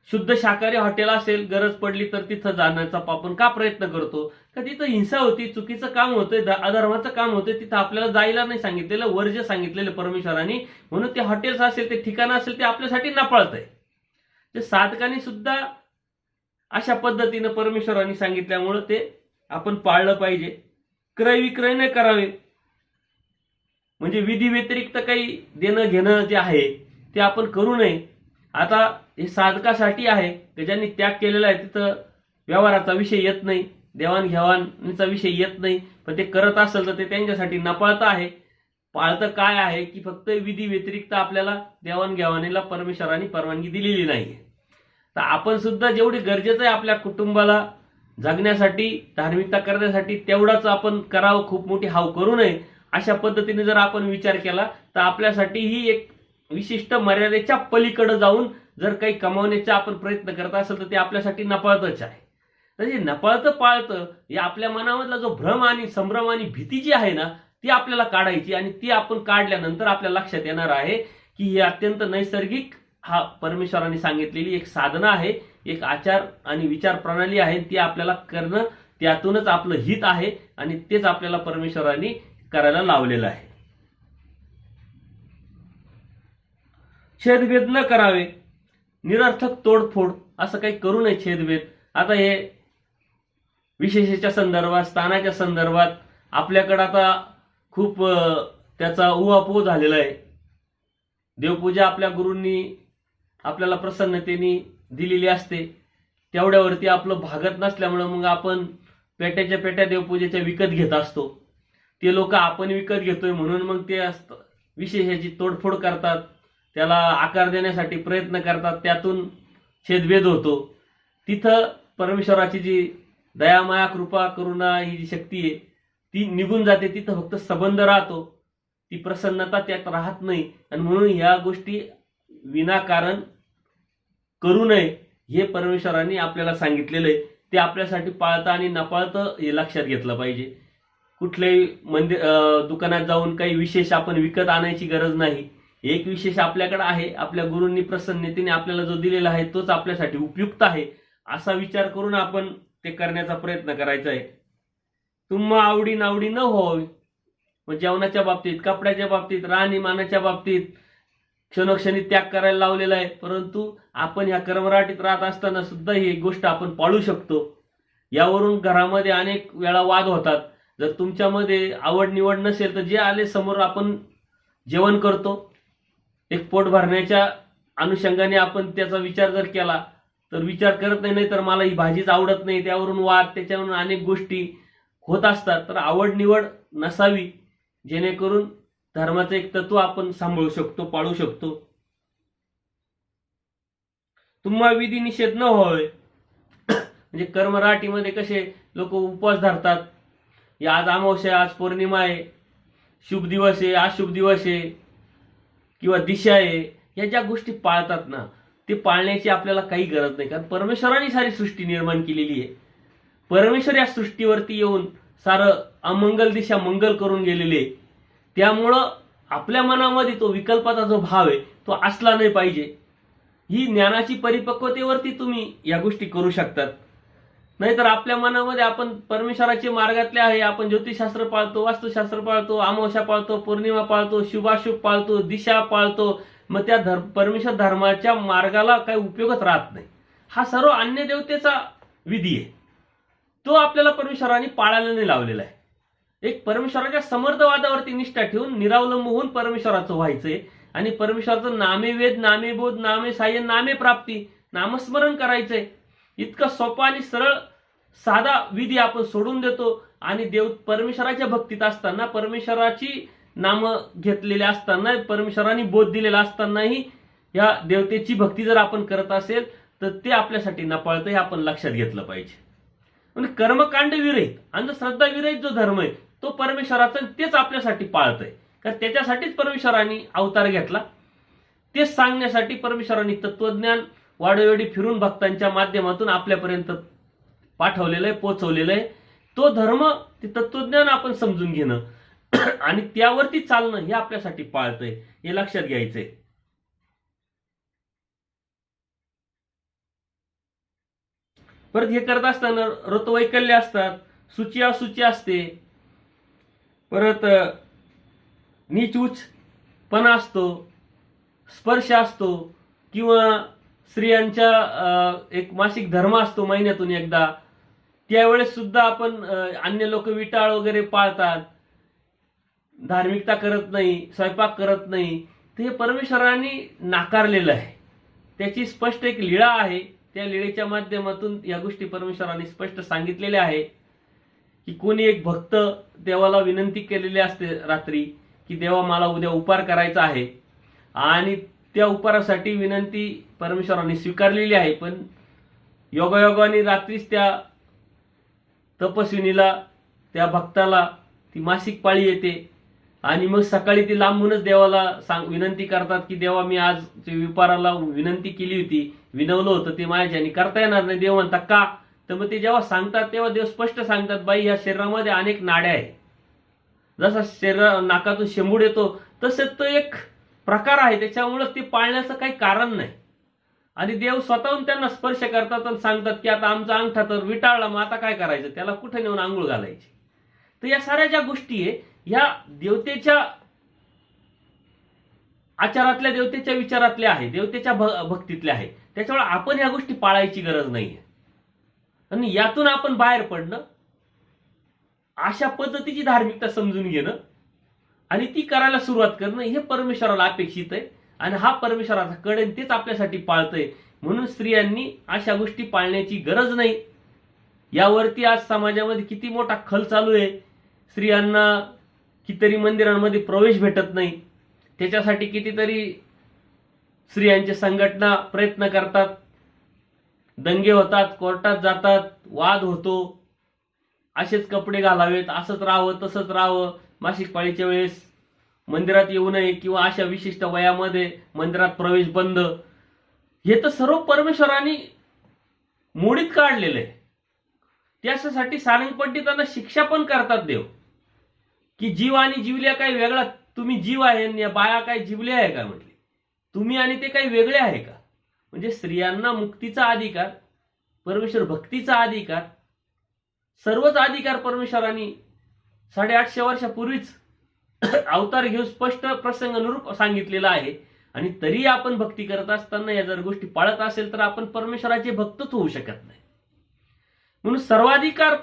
शुद्ध शाकाहारी हॉटेल असेल, गरज पडली तर तिथं जाण्याचा आपण का प्रयत्न करतो? का तिथं हिंसा होती, चुकीचं काम होतंय, अधर्माचं काम होतंय, तिथं आपल्याला जायला नाही सांगितलेलं, वर्ज्य सांगितलेलं परमेश्वरांनी. म्हणून ते हॉटेल्स असेल, ते ठिकाण असेल, ते आपल्यासाठी नापाळत आहे. ते साधकांनी सुद्धा अशा पद्धतीनं परमेश्वरांनी सांगितल्यामुळं ते आपण पाळलं पाहिजे. क्रय विक्रय नाही करावे. म्हणजे विधी व्यतिरिक्त काही देणं घेणं जे आहे ते आपण करू नये. आता हे साधकासाठी आहे की ज्यांनी त्याग केलेला आहे, तिथं व्यवहाराचा विषय येत नाही, देवाणघेवाणीचा विषय येत नाही. पण ते करत असेल तर ते त्यांच्यासाठी नपाळतं आहे. पाळतं काय आहे की फक्त विधी व्यतिरिक्त आपल्याला देवाणघेवाणीला परमेश्वरांनी परवानगी दिलेली नाही. तर आपण सुद्धा जेवढी गरजेचं आहे आपल्या कुटुंबाला जगण्यासाठी, धार्मिकता करण्यासाठी तेवढाच आपण करावं. खूप मोठी हाव करू नये. अशा पद्धतीने जर आपण विचार केला तर आपल्यासाठी ही एक विशिष्ट मर्यादेच्या पलीकडे जाऊन जर काही कमावण्याचा आपण प्रयत्न करत असेल तर ते आपल्यासाठी नपाळतच आहे. तर हे नपाळतं पाळतं या आपल्या मनामधला जो भ्रम आणि संभ्रम आणि भीती जी आहे ना ती आपल्याला काढायची आणि ती आपण काढल्यानंतर आपल्या लक्षात येणार आहे की ही अत्यंत नैसर्गिक हा परमेश्वरांनी सांगितलेली एक साधना आहे, एक आचार आणि विचार प्रणाली आहे. ती आपल्याला करणं, त्यातूनच आपलं हित आहे आणि तेच आपल्याला परमेश्वरांनी करायला लावलेलं आहे. छेदभेद न करावे. निरर्थक तोडफोड असं काही करू नये. छेदभेद आता हे विशेषाच्या संदर्भात, स्थानाच्या संदर्भात आपल्याकडे आता खूप त्याचा उहापोह झालेला आहे. देवपूजा आपल्या गुरूंनी आपल्याला प्रसन्नतेने दिलेली असते, तेवढ्यावरती आपलं भागत नसल्यामुळं मग आपण पेट्याच्या पेट्या देवपूजेच्या विकत घेत असतो. ते लोक आपण विकत घेतोय म्हणून मग ते विशेषाची तोडफोड करतात, त्याला आकार देण्यासाठी प्रयत्न करतात, त्यातून छेदभेद होतो. तिथं परमेश्वराची जी दयामाया कृपा करुणा ही जी शक्ती आहे ती निघून जाते. तिथं फक्त संबंध राहतो, ती प्रसन्नता त्यात राहत नाही. आणि म्हणून ह्या गोष्टी विनाकारण करू नये हे परमेश्वरांनी आपल्याला सांगितलेलं आहे. ते आपल्यासाठी पाळतं आणि नपाळतं हे लक्षात घेतलं पाहिजे. कुठल्याही दुकानात जाऊन काही विशेष आपण विकत आणायची गरज नाही. एक विशेष आपल्याकडे आहे, आपल्या गुरूंनी प्रसन्नतेने आपल्याला जो दिलेला आहे तोच आपल्यासाठी उपयुक्त आहे असा विचार करून आपण ते करण्याचा प्रयत्न करायचा आहे. तुम्हा आवडी नावडी न व्हावी. मग जेवणाच्या बाबतीत, कपड्याच्या बाबतीत, राहणीमानाच्या बाबतीत क्षणोक्षणी त्याग करायला लावलेला आहे. परंतु आपण ह्या कर्मराटीत राहत असताना सुद्धा ही गोष्ट आपण पाळू शकतो. यावरून घरामध्ये अनेक वेळा वाद होतात. जर तुमच्यामध्ये आवड निवड नसेल तर जे आले समोर आपण जेवण करतो. एक पोट भरण्याच्या अनुषंगाने आपण त्याचा विचार जर केला तर विचार करत नाही तर मला ही भाजीच आवडत नाही, त्यावरून वाद, त्याच्यावरून अनेक गोष्टी होत असतात. तर आवड निवड नसावी, जेणेकरून धर्माचं एक तत्व आपण सांभाळू शकतो, पाळू शकतो. तुम्हा विधी निषेध न व्हावे. म्हणजे कर्मराटीमध्ये कसे लोक उपवास धरतात, या आज अमावस्या, आज पौर्णिमा आहे, शुभ दिवस आहे, आज शुभ दिवस आहे, किंवा दिशा आहे, या ज्या गोष्टी पाळतात ना, ते पाळण्याची आपल्याला काही गरज नाही. कारण परमेश्वराने सारी सृष्टी निर्माण केलेली आहे. परमेश्वर या सृष्टीवरती येऊन सारं अमंगल दिशा मंगल करून गेलेले. त्यामुळं आपल्या मनामध्ये तो विकल्पाचा जो भाव आहे तो असला नाही पाहिजे. ही ज्ञानाची परिपक्वतेवरती तुम्ही या गोष्टी करू शकतात. नाहीतर आपल्या मनामध्ये आपण परमेश्वराचे मार्गातले आहे, आपण ज्योतिषशास्त्र पाळतो, वास्तुशास्त्र पाळतो, अमावस्या पाळतो, पौर्णिमा पाळतो, शुभाशुभ पाळतो, दिशा पाळतो, मग त्या परमेश्वर धर्माच्या मार्गाला काही उपयोगच राहत नाही. हा सर्व अन्य देवतेचा विधी आहे, तो आपल्याला परमेश्वराने पाळायला नाही लावलेला आहे. एक परमेश्वराच्या समर्थवादावरती निष्ठा ठेवून निरावलंब होऊन परमेश्वराचं व्हायचंय आणि परमेश्वराचं नामे वेद, नामे बोध, नामे सायन, नामे प्राप्ती, नामस्मरण करायचंय. इतका सोपा आणि सरळ साधा विधी आपण सोडून देतो आणि परमेश्वराच्या भक्तीत असताना, परमेश्वराची नाम घेतलेले असताना, परमेश्वराने बोध दिलेला असतानाही या देवतेची भक्ती जर आपण करत असेल तर ते आपल्यासाठी नपाळतं, हे आपण लक्षात घेतलं पाहिजे. म्हणजे कर्मकांड विरहित, अंधश्रद्धा विरहित जो धर्म आहे तो परमेश्वराचा, तेच आपल्यासाठी पाळतंय. कारण त्याच्यासाठीच परमेश्वराने अवतार घेतला. तेच सांगण्यासाठी परमेश्वराने तत्वज्ञान वाडोवेडी फिरून भक्तांच्या माध्यमातून आपल्यापर्यंत पाठवलेलं आहे, पोचवलेलं आहे. तो धर्म, ते तत्वज्ञान आपण समजून घेणं आणि त्यावरती चालणं हे आपल्यासाठी पाळतंय, हे लक्षात घ्यायचंय. परत हे करत असताना ऋतुवैकल्य असतात, सूची असूची असते, परत नीच उच्चपणा असतो, स्पर्श असतो, किंवा स्त्रियांच्या एक मासिक धर्म असतो महिन्यातून एकदा, त्यावेळेस सुद्धा आपण अन्य लोक विटाळ वगैरे पाळतात, धार्मिकता करत नाही, स्वयंपाक करत नाही. ते परमेश्वराने नाकारलेलं आहे. त्याची स्पष्ट एक लीळा आहे. त्या लीळेच्या माध्यमातून या गोष्टी परमेश्वराने स्पष्ट सांगितलेल्या आहे की कोणी एक भक्त देवाला विनंती केलेली असते रात्री की देवा मला उद्या उपार करायचा आहे, आणि त्या उपारासाठी विनंती परमेश्वराने स्वीकारलेली आहे. पण योगायोगाने रात्रीच त्या तपस्विनीला, त्या भक्ताला ती मासिक पाळी येते आणि मग सकाळी ती लांबूनच देवाला विनंती करतात की देवा मी आज विपाराला विनंती केली होती, विनवलं होतं, ते माझ्याने करता येणार नाही. देव म्हणतात का? तर मग ते जेव्हा सांगतात तेव्हा देव स्पष्ट सांगतात, बाई या शरीरामध्ये अनेक नाड्या आहेत. जसा नाकातून शेंबूड येतो तसंच तो एक प्रकार आहे, त्याच्यामुळे ते पाळण्याचं काही कारण नाही. आणि देव स्वतःहून त्यांना स्पर्श करतात आणि सांगतात की आता आमचा अंगठा तर विटाळला, मग आता काय करायचं, त्याला कुठे नेऊन आंघोळ घालायची. तर या साऱ्या ज्या गोष्टी आहे या देवतेच्या आचारातल्या, देवतेच्या विचारातल्या आहे, देवतेच्या भक्तीतल्या आहे. त्याच्यामुळे आपण या गोष्टी पाळायची गरज नाहीये. आणि यातून आपण बाहेर पडणं, अशा पद्धतीची धार्मिकता समजून घेणं आणि ती करायला सुरुवात करणं हे परमेश्वराला अपेक्षित आहे. आणि हा परमेश्वराचा कड आहे, तेच आपल्यासाठी पाळतंय. म्हणून स्त्रियांनी अशा गोष्टी पाळण्याची गरज नाही. यावरती आज समाजामध्ये किती मोठा खल चालू आहे. स्त्रियांना कितीतरी मंदिरांमध्ये प्रवेश भेटत नाही, त्याच्यासाठी कितीतरी स्त्रियांच्या संघटना प्रयत्न करतात, दंगे होतात, कोर्टात जातात, वाद होतो, असेच कपडे घालावेत, असंच राहावं, तसंच राहावं, मासिक पाळीच्या वेळेस मंदिरात येऊ नये, किंवा अशा विशिष्ट वयामध्ये मंदिरात प्रवेश बंद. हे तर सर्व परमेश्वराने मोडीत काढलेलं आहे. त्यासाठी सारंग पंडितांना शिक्षा पण करतात देव की जीव आणि जीवल्या काही वेगळा, तुम्ही जीव आहे आणि बाया काय जीवल्या आहे का म्हटले, तुम्ही आणि ते काही वेगळे आहे का. म्हणजे स्त्रियांना मुक्तीचा अधिकार, परमेश्वर भक्तीचा अधिकार, सर्वच अधिकार परमेश्वराने 850 वर्षापूर्वीच अवतार घेऊन स्पष्ट प्रसंगानुरूप सांगितलेला आहे. आणि तरी आपण भक्ती करत असताना या जर गोष्टी पाळत असेल तर आपण परमेश्वराचे भक्तच होऊ शकत नाही. म्हणून सर्वाधिकार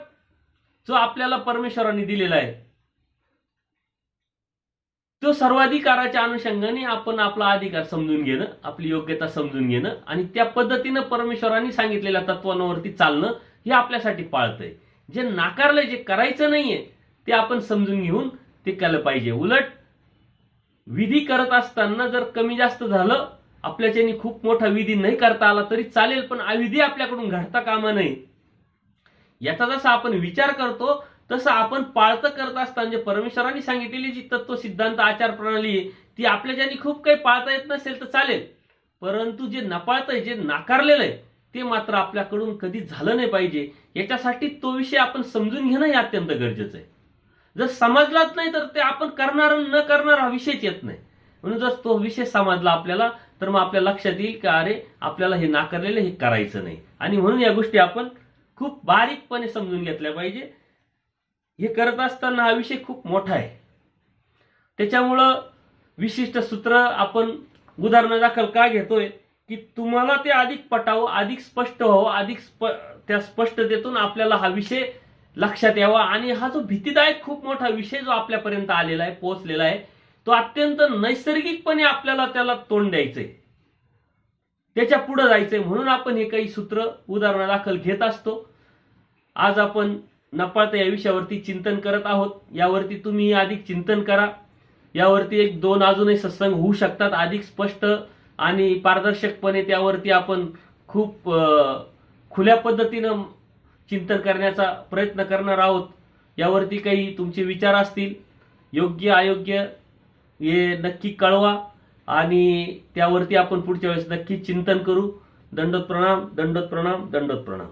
जो आपल्याला परमेश्वराने दिलेला आहे, तो सर्वाधिकाराच्या अनुषंगाने आपण आपला अधिकार समजून घेणं, आपली योग्यता समजून घेणं आणि त्या पद्धतीनं परमेश्वराने सांगितलेल्या तत्वांवरती चालणं हे आपल्यासाठी पाळतंय. जे नाकारलंय, जे करायचं नाहीये ते आपण समजून घेऊन ते केलं पाहिजे. उलट विधी करत असताना जर कमी जास्त झालं, आपल्याच्यानी खूप मोठा विधी नाही करता आला तरी चालेल, पण अविधी आपल्याकडून घडता कामा नये. याचा जसा आपण विचार करतो तसं आपण पाळतं करत असताना जे परमेश्वरांनी सांगितलेली जी तत्व सिद्धांत आचार प्रणाली आहे ती आपल्याच्यानी खूप काही पाळता येत नसेल तर चालेल, परंतु जे नपाळतंय, जे नाकारलेलं आहे, ते मात्र आपल्याकडून कधी झालं नाही पाहिजे. याच्यासाठी तो विषय आपण समजून घेणं हे अत्यंत गरजेचं आहे. जर समजलाच नाही तर ते आपण करणार न करणार हा विषयच येत नाही. म्हणून जर तो विषय समजला आपल्याला, तर मग आपल्या लक्षात येईल की अरे आपल्याला हे नाकारलेलं हे करायचं नाही. आणि म्हणून या गोष्टी आपण खूप बारीकपणे समजून घेतल्या पाहिजे. हे करत असताना हा विषय खूप मोठा आहे. त्याच्यामुळं विशिष्ट सूत्र आपण उदाहरणादाखल का घेतोय की तुम्हाला ते अधिक पटावं, अधिक स्पष्ट व्हावं, अधिक त्या स्पष्टतेतून आपल्याला हा विषय लक्षात यावा. आणि हा जो भीतीदायक खूप मोठा विषय जो आपल्यापर्यंत आलेला आहे, पोहोचलेला आहे, तो अत्यंत नैसर्गिकपणे आपल्याला त्याला तोंड द्यायचंय, त्याच्या पुढे जायचंय. म्हणून आपण हे काही सूत्र उदाहरणादाखल घेत असतो. आज आपण नपाळता या विषयावरती चिंतन करत आहोत. यावरती तुम्ही अधिक चिंतन करा. यावरती 1-2 अजूनही सत्संग होऊ शकतात. अधिक स्पष्ट आणि पारदर्शकपणे त्यावरती आपण खूप खुल्या पद्धतीनं चिंतन करण्याचा प्रयत्न करणार आहोत. यावरती काही तुमचे विचार असतील, योग्य अयोग्य, हे नक्की कळवा आणि त्यावरती आपण पुढच्या वेळेस नक्की चिंतन करू. दंडोत प्रणाम, दंडोत प्रणाम, दंडोत प्रणाम.